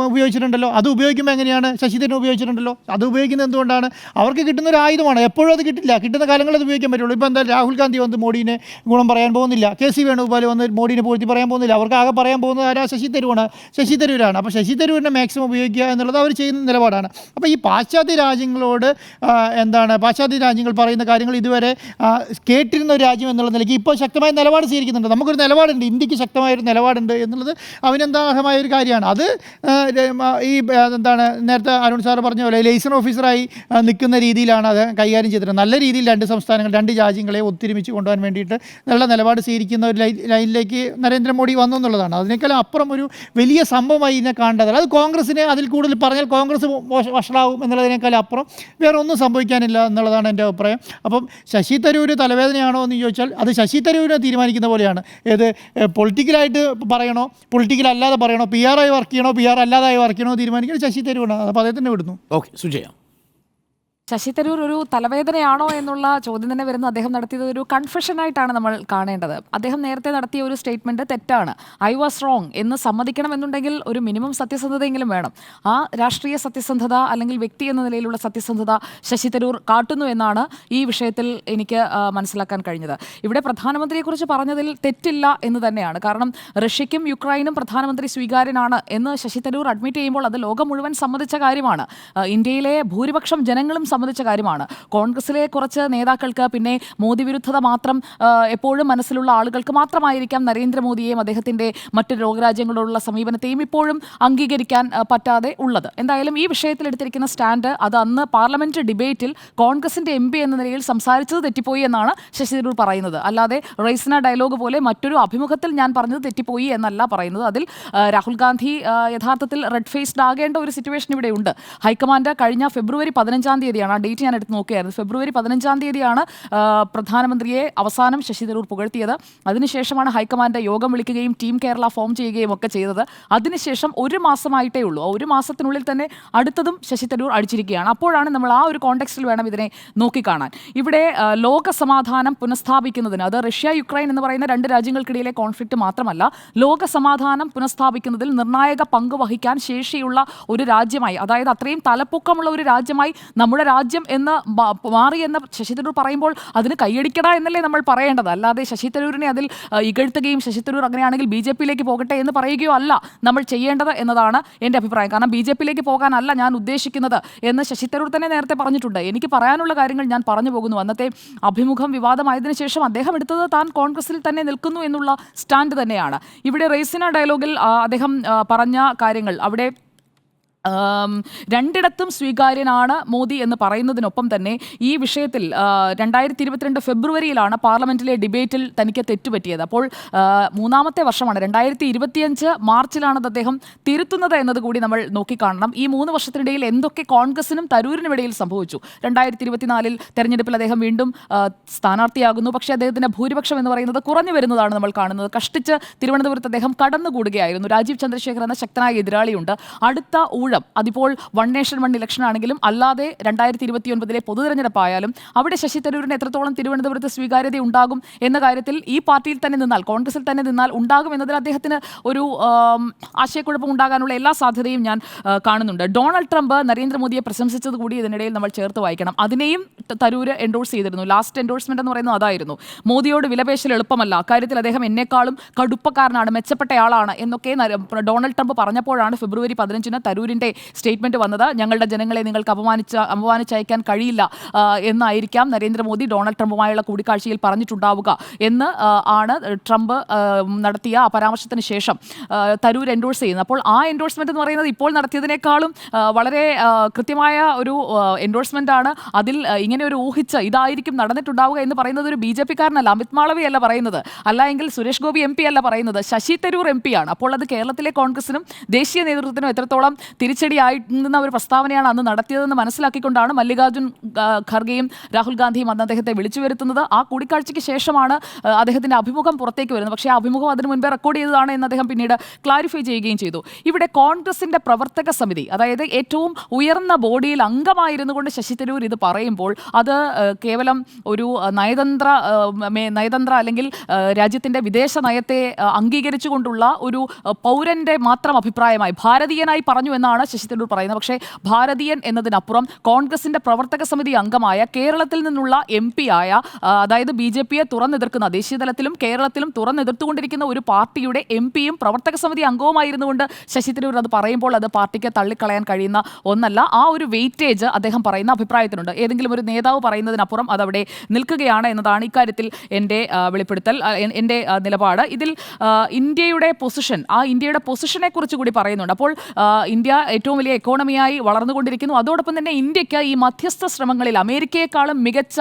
ഉപയോഗിച്ചിട്ടുണ്ടല്ലോ. അത് ഉപയോഗിക്കുമ്പോൾ എങ്ങനെയാണ്? ശശി തരൂർ ഉപയോഗിച്ചിട്ടുണ്ടല്ലോ. അത് ഉപയോഗിക്കുന്നത് എന്തുകൊണ്ടാണ്? അവർക്ക് കിട്ടുന്ന ഒരു ആയുധമാണ്. എപ്പോഴും അത് കിട്ടില്ല, കിട്ടുന്ന കാലങ്ങളിൽ അത് ഉപയോഗിക്കാൻ പറ്റുള്ളൂ. ഇപ്പോൾ എന്താ രാഹുൽ ഗാന്ധി വന്ന് മോഡിനെ ഗുണം പറയാൻ പോകുന്നില്ല, KC വേണുഗോപാൽ വന്ന് മോഡിനെ പൂഴ്ത്തി പറയാൻ പോകുന്നില്ല. അവർക്ക് ആകെ പറയാൻ പോകുന്നത് ആരാ? ശശി തരൂരാണ്. അപ്പോൾ ശശി തരൂരിനെ മാക്സിമം ഉപയോഗിക്കുക എന്നുള്ളത് അവർ ചെയ്യുന്ന നിലപാടാണ്. അപ്പോൾ ഈ പാശ്ചാത്യ രാജ്യങ്ങളോട് പാശ്ചാത്യ രാജ്യങ്ങൾ പറയുന്ന കാര്യങ്ങൾ ഇതുവരെ കേട്ടിരുന്ന ഒരു രാജ്യം എന്നുള്ള നിലയ്ക്ക് ഇപ്പോൾ ശക്തമായ നിലപാട് സ്വീകരിക്കുന്നുണ്ട്. നമുക്കൊരു നിലപാടുണ്ട്, ഇന്ത്യക്ക് ശക്തമായൊരു നിലപാടുണ്ട് എന്നുള്ളത് അഭിനന്ദാർഹമായ ഒരു കാര്യമാണ്. അത് നേരത്തെ അരുൺ സാർ പറഞ്ഞ പോലെ ലൈസൺ ഓഫീസറായി നിൽക്കുന്ന രീതിയിലാണ് അത് കൈകാര്യം ചെയ്തിട്ടുള്ളത്. നല്ല രീതിയിൽ രണ്ട് രാജ്യങ്ങളെ ഒത്തൊരുമിച്ച് കൊണ്ടുപോകാൻ വേണ്ടിയിട്ട് നല്ല നിലപാട് സ്വീകരിക്കുന്ന ഒരു ലൈനിലേക്ക് നരേന്ദ്രമോദി വന്നു എന്നുള്ളതാണ്. അതിനേക്കാളും അപ്പുറം ഒരു വലിയ സംഭവമായി ഇതിനെ കാണേണ്ടതല്ല. അത് കോൺഗ്രസിനെ അതിൽ കൂടുതൽ പറഞ്ഞാൽ കോൺഗ്രസ് വഷളാവും എന്നുള്ളതിനേക്കാളും അപ്പുറം വേറെ ഒന്നും സംഭവിക്കാനില്ല എന്നുള്ളതാണ് എൻ്റെ അഭിപ്രായം. അപ്പം ശശി തരൂർ തലവേദനയാണോ എന്ന് ചോദിച്ചാൽ അത് ശശി തരൂരിനെ തീരുമാനിക്കുന്ന പോലെയാണ്. പൊളിറ്റിക്കലായിട്ട് പറയണോ, പൊളിറ്റിക്കൽ അല്ലാതെ പറയണോ, PR ആയി വർക്ക് ചെയ്യണോ, PR അല്ലാതായി വർക്ക് ചെയ്യണോ തീരുമാനിക്കുന്നത് ശശി തരൂരാണ്. അപ്പോൾ അദ്ദേഹത്തിനെ വിടുന്നു. ഓക്കെ, സുജയ. ശശി തരൂർ ഒരു തലവേദനയാണോ എന്നുള്ള ചോദ്യം തന്നെ വരുന്നത് അദ്ദേഹം നടത്തിയത് ഒരു കൺഫെഷനായിട്ടാണ് നമ്മൾ കാണേണ്ടത്. അദ്ദേഹം നേരത്തെ നടത്തിയ ഒരു സ്റ്റേറ്റ്മെൻറ്റ് തെറ്റാണ്, ഐ വാസ് റോങ് എന്ന് സമ്മതിക്കണമെന്നുണ്ടെങ്കിൽ ഒരു മിനിമം സത്യസന്ധതയെങ്കിലും വേണം. ആ രാഷ്ട്രീയ സത്യസന്ധത അല്ലെങ്കിൽ വ്യക്തി എന്ന നിലയിലുള്ള സത്യസന്ധത ശശി തരൂർ കാട്ടുന്നു എന്നാണ് ഈ വിഷയത്തിൽ എനിക്ക് മനസ്സിലാക്കാൻ കഴിഞ്ഞത്. ഇവിടെ പ്രധാനമന്ത്രിയെക്കുറിച്ച് പറഞ്ഞതിൽ തെറ്റില്ല എന്ന് തന്നെയാണ്. കാരണം റഷ്യയ്ക്കും യുക്രൈനും പ്രധാനമന്ത്രി സ്വീകാര്യനാണ് എന്ന് ശശി തരൂർ അഡ്മിറ്റ് ചെയ്യുമ്പോൾ അത് ലോകം മുഴുവൻ സമ്മതിച്ച കാര്യമാണ്. ഇന്ത്യയിലെ ഭൂരിപക്ഷം ജനങ്ങളും സംബന്ധിച്ച കാര്യമാണ്. കോൺഗ്രസിലെ കുറച്ച് നേതാക്കൾക്ക് പിന്നെ മോദി വിരുദ്ധത മാത്രം എപ്പോഴും മനസ്സിലുള്ള ആളുകൾക്ക് മാത്രമായിരിക്കാം നരേന്ദ്രമോദിയെയും അദ്ദേഹത്തിൻ്റെ മറ്റ് ലോകരാജ്യങ്ങളോടുള്ള സമീപനത്തെയും ഇപ്പോഴും അംഗീകരിക്കാൻ പറ്റാതെ ഉള്ളത്. എന്തായാലും ഈ വിഷയത്തിൽ എടുത്തിരിക്കുന്ന സ്റ്റാൻഡ് അത് അന്ന് പാർലമെന്റ് ഡിബേറ്റിൽ കോൺഗ്രസിന്റെ MP എന്ന നിലയിൽ സംസാരിച്ചത് തെറ്റിപ്പോയി എന്നാണ് ശശി തരൂർ പറയുന്നത്. അല്ലാതെ റൈസിന ഡയലോഗ് പോലെ മറ്റൊരു അഭിമുഖത്തിൽ ഞാൻ പറഞ്ഞത് തെറ്റിപ്പോയി എന്നല്ല പറയുന്നത്. അതിൽ രാഹുൽ ഗാന്ധി യഥാർത്ഥത്തിൽ റെഡ് ഫേസ്ഡ് ആകേണ്ട ഒരു സിറ്റുവേഷൻ ഇവിടെ ഉണ്ട്. ഹൈക്കമാൻഡ് കഴിഞ്ഞ ഫെബ്രുവരി 15-ാം തീയതിയാണ് തീയതിയാണ്, ആ ഡേറ്റ് ഞാൻ എടുത്ത് നോക്കുകയായിരുന്നു, ഫെബ്രുവരി 15-ാം തീയതിയാണ് പ്രധാനമന്ത്രിയെ അവസാനം ശശി തരൂർ പുകഴ്ത്തിയത്. അതിനുശേഷമാണ് ഹൈക്കമാൻഡ് യോഗം വിളിക്കുകയും ടീം കേരള ഫോം ചെയ്യുകയും ഒക്കെ ചെയ്തത്. അതിനുശേഷം ഒരു മാസമായിട്ടേ ഉള്ളൂ. ആ ഒരു മാസത്തിനുള്ളിൽ തന്നെ അടുത്തതും ശശി തരൂർ അടിച്ചിരിക്കുകയാണ്. അപ്പോഴാണ് നമ്മൾ ആ ഒരു കോണ്ടെക്സ്റ്റിൽ വേണം ഇതിനെ നോക്കിക്കാണാൻ. ഇവിടെ ലോക സമാധാനം പുനഃസ്ഥാപിക്കുന്നതിന്, അത് റഷ്യ യുക്രൈൻ എന്ന് പറയുന്ന രണ്ട് രാജ്യങ്ങൾക്കിടയിലെ കോൺഫ്ലിക്റ്റ് മാത്രമല്ല, ലോക സമാധാനം പുനഃസ്ഥാപിക്കുന്നതിൽ നിർണായക പങ്ക് വഹിക്കാൻ ശേഷിയുള്ള ഒരു രാജ്യമായി, അതായത് അത്രയും തലപ്പൊക്കമുള്ള ഒരു രാജ്യമായി നമ്മുടെ രാജ്യം എന്ന് മാറി എന്ന് ശശി തരൂർ പറയുമ്പോൾ അതിന് കൈയടിക്കട എന്നല്ലേ നമ്മൾ പറയേണ്ടത്. അല്ലാതെ ശശി തരൂരിനെ അതിൽ ഇകഴ്ത്തുകയും ശശി തരൂർ അങ്ങനെയാണെങ്കിൽ BJP-യിലേക്ക് പോകട്ടെ എന്ന് പറയുകയോ അല്ല നമ്മൾ ചെയ്യേണ്ടത് എന്നതാണ് എൻ്റെ അഭിപ്രായം. കാരണം BJP-യിലേക്ക് പോകാനല്ല ഞാൻ ഉദ്ദേശിക്കുന്നത് എന്ന് ശശി തരൂർ തന്നെ നേരത്തെ പറഞ്ഞിട്ടുണ്ട്. എനിക്ക് പറയാനുള്ള കാര്യങ്ങൾ ഞാൻ പറഞ്ഞു പോകുന്നു. അന്നത്തെ അഭിമുഖം വിവാദമായതിനു ശേഷം അദ്ദേഹം എടുത്തത് താൻ കോൺഗ്രസിൽ തന്നെ നിൽക്കുന്നു എന്നുള്ള സ്റ്റാൻഡ് തന്നെയാണ്. ഇവിടെ റെയ്സിന ഡയലോഗിൽ അദ്ദേഹം പറഞ്ഞ കാര്യങ്ങൾ, അവിടെ രണ്ടിടത്തും സ്വീകാര്യനാണ് മോദി എന്ന് പറയുന്നതിനൊപ്പം തന്നെ ഈ വിഷയത്തിൽ 2022 ഫെബ്രുവരിയിലാണ് പാർലമെന്റിലെ ഡിബേറ്റിൽ തനിക്ക് തെറ്റുപറ്റിയത്. അപ്പോൾ മൂന്നാമത്തെ വർഷമാണ്, 2025 മാർച്ചിലാണത് അദ്ദേഹം തിരുത്തുന്നത് എന്നത് കൂടി നമ്മൾ നോക്കിക്കാണണം. ഈ 3 വർഷത്തിനിടയിൽ എന്തൊക്കെ കോൺഗ്രസിനും തരൂരിനും ഇടയിൽ സംഭവിച്ചു. 2024 തെരഞ്ഞെടുപ്പിൽ അദ്ദേഹം വീണ്ടും സ്ഥാനാർത്ഥിയാകുന്നു. പക്ഷേ അദ്ദേഹത്തിന്റെ ഭൂരിപക്ഷം എന്ന് പറയുന്നത് കുറഞ്ഞു വരുന്നതാണ് നമ്മൾ കാണുന്നത്. കഷ്ടിച്ച് തിരുവനന്തപുരത്ത് അദ്ദേഹം കടന്നുകൂടുകയായിരുന്നു. രാജീവ് ചന്ദ്രശേഖർ എന്ന ശക്തനായ എതിരാളിയുണ്ട്. അടുത്ത അതിപ്പോൾ വൺ നേഷൻ വൺ ഇലക്ഷൻ ആണെങ്കിലും അല്ലാതെ 2029 പൊതുതെരഞ്ഞെടുപ്പായാലും അവിടെ ശശി തരൂരിന് എത്രത്തോളം തിരുവനന്തപുരത്ത് സ്വീകാര്യത ഉണ്ടാകും എന്ന കാര്യത്തിൽ ഈ പാർട്ടിയിൽ തന്നെ നിന്നാൽ, കോൺഗ്രസിൽ തന്നെ നിന്നാൽ ഉണ്ടാകും എന്നതിൽ അദ്ദേഹത്തിന് ഒരു ആശയക്കുഴപ്പം ഉണ്ടാകാനുള്ള എല്ലാ സാധ്യതയും ഞാൻ കാണുന്നുണ്ട്. ഡൊണാൾഡ് ട്രംപ് നരേന്ദ്രമോദിയെ പ്രശംസിച്ചത് കൂടി ഇതിനിടയിൽ നമ്മൾ ചേർത്ത് വായിക്കണം. അതിനെയും തരൂര് എൻഡോഴ്സ് ചെയ്തിരുന്നു. ലാസ്റ്റ് എൻഡോഴ്സ്മെന്റ് എന്ന് പറയുന്നത് അതായിരുന്നു. മോദിയോട് വിലപേശൽ എളുപ്പമല്ല, അക്കാര്യത്തിൽ അദ്ദേഹം എന്നെക്കാളും കടുപ്പക്കാരനാണ്, മെച്ചപ്പെട്ടയാളാണ് എന്നൊക്കെ ഡൊണാൾഡ് ട്രംപ് പറഞ്ഞപ്പോഴാണ് ഫെബ്രുവരി 15-ന് തരൂരിന്റെ സ്റ്റേറ്റ്മെന്റ് വന്നത്. ഞങ്ങളുടെ ജനങ്ങളെ നിങ്ങൾക്ക് അപമാനിച്ചയക്കാൻ കഴിയില്ല എന്നായിരിക്കാം നരേന്ദ്രമോദി ഡൊണാൾഡ് ട്രംപുമായുള്ള കൂടിക്കാഴ്ചയിൽ പറഞ്ഞിട്ടുണ്ടാവുക എന്ന് ആണ് ട്രംപ് നടത്തിയ ആ പരാമർശത്തിന് ശേഷം തരൂർ എൻഡോഴ്സ് ചെയ്യുന്നത്. അപ്പോൾ ആ എൻഡോഴ്സ്മെന്റ് എന്ന് പറയുന്നത് ഇപ്പോൾ നടത്തിയതിനേക്കാളും വളരെ കൃത്യമായ ഒരു എൻഡോഴ്സ്മെന്റ് ആണ്. അതിൽ ഇങ്ങനെ ഒരു ഊഹിച്ച് ഇതായിരിക്കും നടന്നിട്ടുണ്ടാവുക എന്ന് പറയുന്നത് ഒരു BJP-കാരനല്ല, അമിത് മാളവി അല്ല പറയുന്നത്, അല്ല എങ്കിൽ സുരേഷ് ഗോപി MP അല്ല പറയുന്നത്, ശശി തരൂർ MP ആണ്. അപ്പോൾ അത് കേരളത്തിലെ കോൺഗ്രസിനും ദേശീയ നേതൃത്വത്തിനും എത്രത്തോളം തിരിച്ചടിയായിരുന്ന ഒരു പ്രസ്താവനയാണ് അന്ന് നടത്തിയതെന്ന് മനസ്സിലാക്കിക്കൊണ്ടാണ് മല്ലികാർജുൻ ഖർഗെയും രാഹുൽ ഗാന്ധിയും അന്ന് അദ്ദേഹത്തെ വിളിച്ചു വരുത്തുന്നത്. ആ കൂടിക്കാഴ്ചയ്ക്ക് ശേഷമാണ് അദ്ദേഹത്തിന്റെ അഭിമുഖം പുറത്തേക്ക് വരുന്നത്. പക്ഷേ ആ അഭിമുഖം അതിനു മുൻപേ റെക്കോർഡ് ചെയ്തതാണ് എന്ന് അദ്ദേഹം പിന്നീട് ക്ലാരിഫൈ ചെയ്യുകയും ചെയ്തു. ഇവിടെ കോൺഗ്രസിന്റെ പ്രവർത്തക സമിതി, അതായത് ഏറ്റവും ഉയർന്ന ബോഡിയിൽ അംഗമായിരുന്നു കൊണ്ട് ശശി തരൂർ ഇത് പറയുമ്പോൾ അത് കേവലം ഒരു നയതന്ത്ര അല്ലെങ്കിൽ രാജ്യത്തിന്റെ വിദേശ നയത്തെ അംഗീകരിച്ചുകൊണ്ടുള്ള ഒരു പൗരന്റെ മാത്രം അഭിപ്രായമായി, ഭാരതീയനായി പറഞ്ഞു എന്നാണ് ശശി തരൂർ പറയുന്നത്. പക്ഷേ ഭാരതീയൻ എന്നതിനപ്പുറം കോൺഗ്രസിന്റെ പ്രവർത്തക സമിതി അംഗമായ, കേരളത്തിൽ നിന്നുള്ള MP ആയ, അതായത് BJP-യെ തുറന്നെതിർക്കുന്ന, ദേശീയ തലത്തിലും കേരളത്തിലും തുറന്നെതിർത്തുകൊണ്ടിരിക്കുന്ന ഒരു പാർട്ടിയുടെ MP-യും പ്രവർത്തക സമിതി അംഗവുമായിരുന്നുകൊണ്ട് ശശി തരൂർ അത് പറയുമ്പോൾ അത് പാർട്ടിക്ക് തള്ളിക്കളയാൻ കഴിയുന്ന ഒന്നല്ല. ആ ഒരു വെയിറ്റേജ് അദ്ദേഹം പറയുന്ന അഭിപ്രായത്തിനുണ്ട്. ഏതെങ്കിലും ഒരു നേതാവ് പറയുന്നതിനപ്പുറം അതവിടെ നിൽക്കുകയാണ് എന്നതാണ് ഇക്കാര്യത്തിൽ എൻ്റെ വെളിപ്പെടുത്തൽ, എൻ്റെ നിലപാട്. ഇതിൽ ഇന്ത്യയുടെ പൊസിഷൻ, ആ ഇന്ത്യയുടെ പൊസിഷനെ കുറിച്ച് കൂടി പറയുന്നുണ്ട്. അപ്പോൾ ഇന്ത്യ ഏറ്റവും വലിയ എക്കോണമിയായി വളർന്നുകൊണ്ടിരിക്കുന്നു. അതോടൊപ്പം തന്നെ ഇന്ത്യക്ക് ഈ മധ്യസ്ഥ ശ്രമങ്ങളിൽ അമേരിക്കയെക്കാളും മികച്ച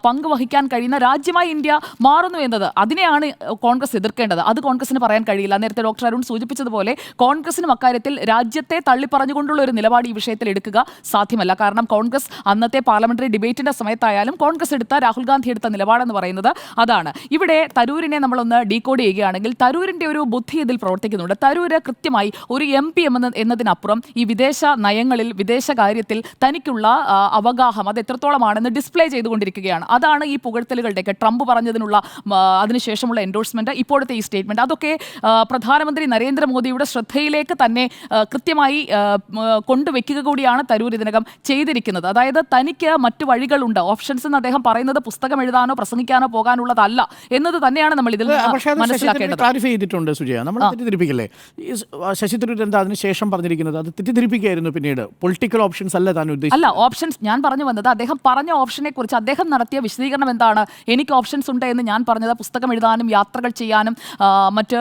പങ്ക് വഹിക്കാൻ കഴിയുന്ന രാജ്യമായി ഇന്ത്യ മാറുന്നു എന്നത്, അതിനെയാണ് കോൺഗ്രസ് എതിർക്കേണ്ടത്. അത് കോൺഗ്രസിന് പറയാൻ കഴിയില്ല. നേരത്തെ ഡോക്ടർ അരുൺ സൂചിപ്പിച്ചതുപോലെ കോൺഗ്രസിനും അക്കാര്യത്തിൽ രാജ്യത്തെ തള്ളിപ്പറഞ്ഞുകൊണ്ടുള്ള ഒരു നിലപാട് ഈ വിഷയത്തിൽ എടുക്കുക സാധ്യമല്ല. കാരണം കോൺഗ്രസ് അന്നത്തെ പാർലമെന്ററി ഡിബേറ്റിന്റെ സമയത്തായാലും കോൺഗ്രസ് എടുത്ത, രാഹുൽ ഗാന്ധി എടുത്ത നിലപാടെന്ന് പറയുന്നത് അതാണ്. ഇവിടെ തരൂരിനെ നമ്മളൊന്ന് ഡീകോഡ് ചെയ്യുകയാണെങ്കിൽ തരൂരിന്റെ ഒരു ബുദ്ധി ഇതിൽ പ്രവർത്തിക്കുന്നുണ്ട്. തരൂര് കൃത്യമായി ഒരു MP എന്നതിനപ്പുറം ഈ വിദേശ നയങ്ങളിൽ, വിദേശകാര്യത്തിൽ തനിക്കുള്ള അവഗാഹം അത് എത്രത്തോളമാണെന്ന് ഡിസ്പ്ലേ ചെയ്തുകൊണ്ടിരിക്കുകയാണ്. അതാണ് ഈ പുകഴ്ത്തലുകളുടെയൊക്കെ, ട്രംപ് പറഞ്ഞതിനുള്ള അതിനുശേഷമുള്ള എൻഡോഴ്സ്മെന്റ്, ഇപ്പോഴത്തെ ഈ സ്റ്റേറ്റ്മെന്റ്, അതൊക്കെ പ്രധാനമന്ത്രി നരേന്ദ്രമോദിയുടെ ശ്രദ്ധയിലേക്ക് തന്നെ കൃത്യമായി കൊണ്ടുവയ്ക്കുക കൂടിയാണ് തരൂർ ഇതിനകം ചെയ്തിരിക്കുന്നത്. അതായത് തനിക്ക് മറ്റു വഴികളുണ്ട്, ഓപ്ഷൻസ് എന്ന് അദ്ദേഹം പറയുന്നത് പുസ്തകം എഴുതാനോ പ്രസംഗിക്കാനോ പോകാനുള്ളതല്ല എന്നത് തന്നെയാണ് നമ്മൾ ഇതിൽ മനസ്സിലാക്കേണ്ടത്. ക്ലാരിഫൈ ചെയ്തിട്ടുണ്ട് സുജയ, നമ്മൾ തെറ്റിദ്ധരിപ്പിക്കല്ലേ. ശശി തരൂർ എന്താ അതിനുശേഷം പറഞ്ഞിരിക്കുന്നത്? അത് തെറ്റിദ്ധരിപ്പിക്കുകയായിരുന്നു. പിന്നീട് പൊളിറ്റിക്കൽ ഓപ്ഷൻസ് അല്ല താൻ ഉദ്ദേശിച്ചത്. അല്ല, ഓപ്ഷൻസ് ഞാൻ പറഞ്ഞു വന്നത്, അദ്ദേഹം പറഞ്ഞ ഓപ്ഷനെ കുറിച്ച് അദ്ദേഹം നടത്തിയ വിശദീകരണം എന്താണ്? എനിക്ക് ഓപ്ഷൻസ് ഉണ്ട് എന്ന് ഞാൻ പറഞ്ഞത് പുസ്തകം എഴുതാനും യാത്രകൾ ചെയ്യാനും മറ്റ്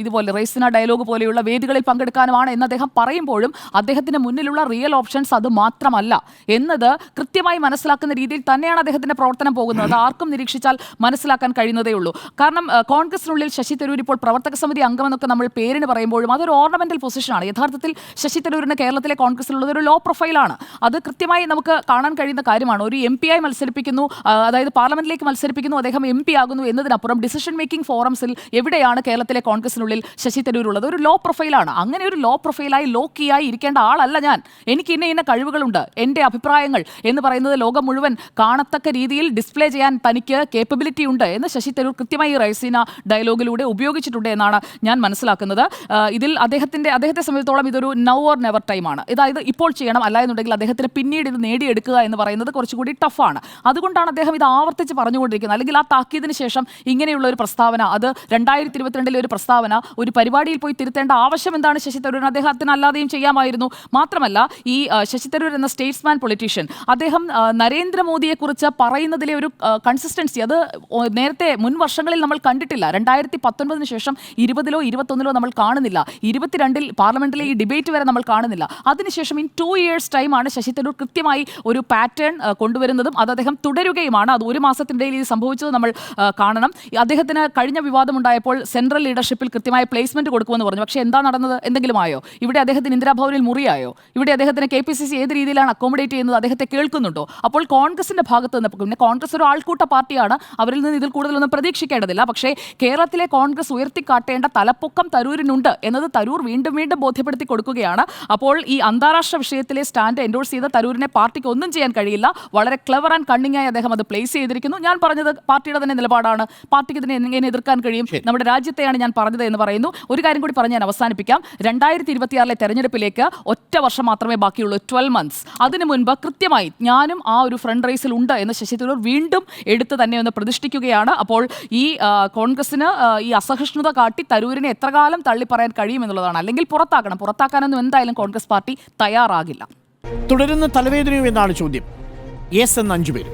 ഇതുപോലെ റെയ്സിന ഡയലോഗ് പോലെയുള്ള വേദികളിൽ പങ്കെടുക്കാനുമാണ് എന്ന് അദ്ദേഹം പറയുമ്പോഴും അദ്ദേഹത്തിന് മുന്നിലുള്ള റിയൽ ഓപ്ഷൻസ് അത് മാത്രമല്ല എന്നത് കൃത്യമായി മനസ്സിലാക്കുന്ന രീതിയിൽ തന്നെയാണ് അദ്ദേഹത്തിന്റെ പ്രവർത്തനം പോകുന്നത്. അത് ആർക്കും നിരീക്ഷിച്ചാൽ മനസ്സിലാക്കാൻ കഴിയുന്നതേ ഉള്ളൂ. കാരണം കോൺഗ്രസിനുള്ളിൽ ശശി തരൂർ ഇപ്പോൾ പ്രവർത്തക സമിതി അംഗമെന്നൊക്കെ നമ്മൾ പേരിന് പറയുമ്പോഴും അതൊരു ഓർണമെന്റൽ പൊസിഷനാണ്. യഥാർത്ഥത്തിൽ ശശി തരൂരിന് കേരളത്തിലെ കോൺഗ്രസിലുള്ളത് ഒരു ലോ പ്രൊഫൈലാണ്. അത് കൃത്യമായി നമുക്ക് കാണാൻ കഴിയുന്ന കാര്യമാണ്. ഒരു MP ആയി മത്സരിപ്പിക്കുന്നു, അതായത് പാർലമെന്റിലേക്ക് മത്സരിപ്പിക്കുന്നു, അദ്ദേഹം MP ആകുന്നു എന്നതിനപ്പുറം ഡിസിഷൻ മേക്കിംഗ് ഫോറംസിൽ എവിടെയാണ് കേരളത്തിലെ കോൺഗ്രസിനുള്ളിൽ ശശി തരൂർ ഉള്ളത്? ഒരു ലോ പ്രൊഫൈലാണ്. അങ്ങനെ ഒരു ലോ പ്രൊഫൈലായി ലോ കീയായി ഇരിക്കേണ്ട ആളല്ല ഞാൻ. എനിക്ക് ഇന്ന കഴിവുകളുണ്ട്, എൻ്റെ അഭിപ്രായങ്ങൾ എന്ന് പറയുന്നത് ലോകം മുഴുവൻ കാണത്തക്ക രീതിയിൽ ഡിസ്പ്ലേ ചെയ്യാൻ തനിക്ക് കേപ്പബിലിറ്റി ഉണ്ട് എന്ന് ശശി തരൂർ കൃത്യമായി റൈസീന ഡയലോഗിലൂടെ ഉപയോഗിച്ചിട്ടുണ്ട് എന്നാണ് ഞാൻ മനസ്സിലാക്കുന്നത്. ഇതിൽ അദ്ദേഹത്തെ സംബന്ധിച്ചിടത്തോളം ഇതൊരു നൗ ഓർ നെവർ ടൈമാണ്. അതായത് ഇപ്പോൾ ചെയ്യണം, അല്ല എന്നുണ്ടെങ്കിൽ അദ്ദേഹത്തിന് പിന്നീട് ഇത് നേടിയെടുക്കുക എന്ന് പറയുന്നത് കുറച്ചുകൂടി ടഫാണ്. അതുകൊണ്ടാണ് അദ്ദേഹം ഇത് ആവർത്തിച്ച് പറഞ്ഞുകൊണ്ടിരിക്കുന്നത്. അല്ലെങ്കിൽ ആ താക്കീതിന് ശേഷം ഇങ്ങനെയുള്ള ഒരു പ്രസ്താവന, അത് 2022 ഒരു പ്രസ്താവന ഒരു പരിപാടിയിൽ പോയി തിരുത്തേണ്ട ആവശ്യം എന്താണ് ശശി തരൂരിന്? അദ്ദേഹത്തിന് അല്ലാതെയും ചെയ്യാമായിരുന്നു. മാത്രമല്ല, ഈ ശശി തരൂർ എന്ന സ്റ്റേറ്റ്സ്മാൻ പൊളിറ്റീഷ്യൻ, അദ്ദേഹം നരേന്ദ്രമോദിയെക്കുറിച്ച് പറയുന്നതിലെ ഒരു കൺസിസ്റ്റൻസി അത് നേരത്തെ മുൻ വർഷങ്ങളിൽ നമ്മൾ കണ്ടിട്ടില്ല. 2019 ശേഷം 20-ലോ 21-ലോ നമ്മൾ കാണുന്നില്ല. 22-ൽ പാർലമെന്റിലെ ഈ ഡിബേറ്റ് വരെ നമ്മൾ കാണുന്നില്ല. അതിനുശേഷം ഇൻ 2 years ടൈമാണ് ശശി തരൂർ കൃത്യമായി ഒരു പാറ്റേൺ കൊണ്ടുവരുന്നതും അത് അദ്ദേഹം തുടരുകയുമാണ്. അത് 1 മാസത്തിനിടയിൽ ഇത് സംഭവിച്ചത് നമ്മൾ കാണണം. അദ്ദേഹത്തിന് കഴിഞ്ഞ വിവാദമുണ്ടായപ്പോൾ സെൻട്രൽ ലീഡർഷിപ്പിൽ കൃത്യമായ പ്ലേസ്മെന്റ് കൊടുക്കുമെന്ന് പറഞ്ഞു. പക്ഷേ എന്താ നടന്നത്? എന്തെങ്കിലും ആയോ? ഇവിടെ അദ്ദേഹത്തിന് ഇന്ദിരാഭവനിൽ മുറിയായോ? ഇവിടെ അദ്ദേഹത്തിന് KPCC ഏത് രീതിയിലാണ് അക്കോമഡേറ്റ് ചെയ്യുന്നത്? അദ്ദേഹത്തെ കേൾക്കുന്നുണ്ടോ? അപ്പോൾ കോൺഗ്രസിന്റെ ഭാഗത്ത് നിന്ന്, പിന്നെ കോൺഗ്രസ് ഒരു ആൾക്കൂട്ട പാർട്ടിയാണ്, അവരിൽ നിന്ന് ഇതിൽ കൂടുതലൊന്നും പ്രതീക്ഷിക്കേണ്ടതില്ല. പക്ഷേ കേരളത്തിലെ കോൺഗ്രസ് ഉയർത്തിക്കാട്ടേണ്ട തലപ്പൊക്കം തരൂരിനുണ്ട് എന്നത് തരൂർ വീണ്ടും വീണ്ടും ബോധ്യപ്പെടുത്തി കൊടുക്കുകയാണ്. അപ്പോൾ ഈ അന്താരാഷ്ട്ര വിഷയത്തിലെ സ്റ്റാൻഡ് എൻഡോഴ്സ് ചെയ്ത തരൂരിനെ പാർട്ടിക്ക് ഒന്നും ചെയ്യാൻ കഴിയില്ല. വളരെ ക്ലെവർ ആൻഡ് കണ്ണിംഗ് ആയി അദ്ദേഹം അത് പ്ലേസ് ചെയ്തിരിക്കുന്നു. ഞാൻ പറഞ്ഞത് പാർട്ടിയുടെ തന്നെ നിലപാടാണ്. പാർട്ടിക്ക് ഇതിനെ എങ്ങനെ എതിർക്കാൻ കഴിയും? നമ്മുടെ രാജ്യത്തെയാണ് ഞാൻ പറഞ്ഞത് എന്ന് പറയുന്നു. ഒരു കാര്യം കൂടി പറഞ്ഞ് ഞാൻ അവസാനിപ്പിക്കാം. 2026 തെരഞ്ഞെടുപ്പിലേക്ക് ഒറ്റ വർഷം മാത്രമേ ബാക്കിയുള്ളൂ, 12 months. അതിനു മുൻപ് കൃത്യമായി ഞാനും ആ ഒരു ഫ്രണ്ട് റേസിൽ ഉണ്ട് എന്ന് ശശി തരൂർ വീണ്ടും എടുത്ത് തന്നെ ഒന്ന് പ്രതിഷ്ഠിക്കുകയാണ്. അപ്പോൾ ഈ കോൺഗ്രസിന് ഈ അസഹിഷ്ണുത കാട്ടി തരൂരിനെ എത്ര കാലം തള്ളിപ്പറയാൻ കഴിയുമെന്നുള്ളതാണ്. അല്ലെങ്കിൽ പുറത്താക്കാനൊന്നും എന്തായാലും കോൺഗ്രസ് പാർട്ടി തയ്യാറാകില്ല. തുടരുന്ന തലവേദനയോ എന്നാണ് ചോദ്യം. യെസ് എന്ന് 5 പേര്.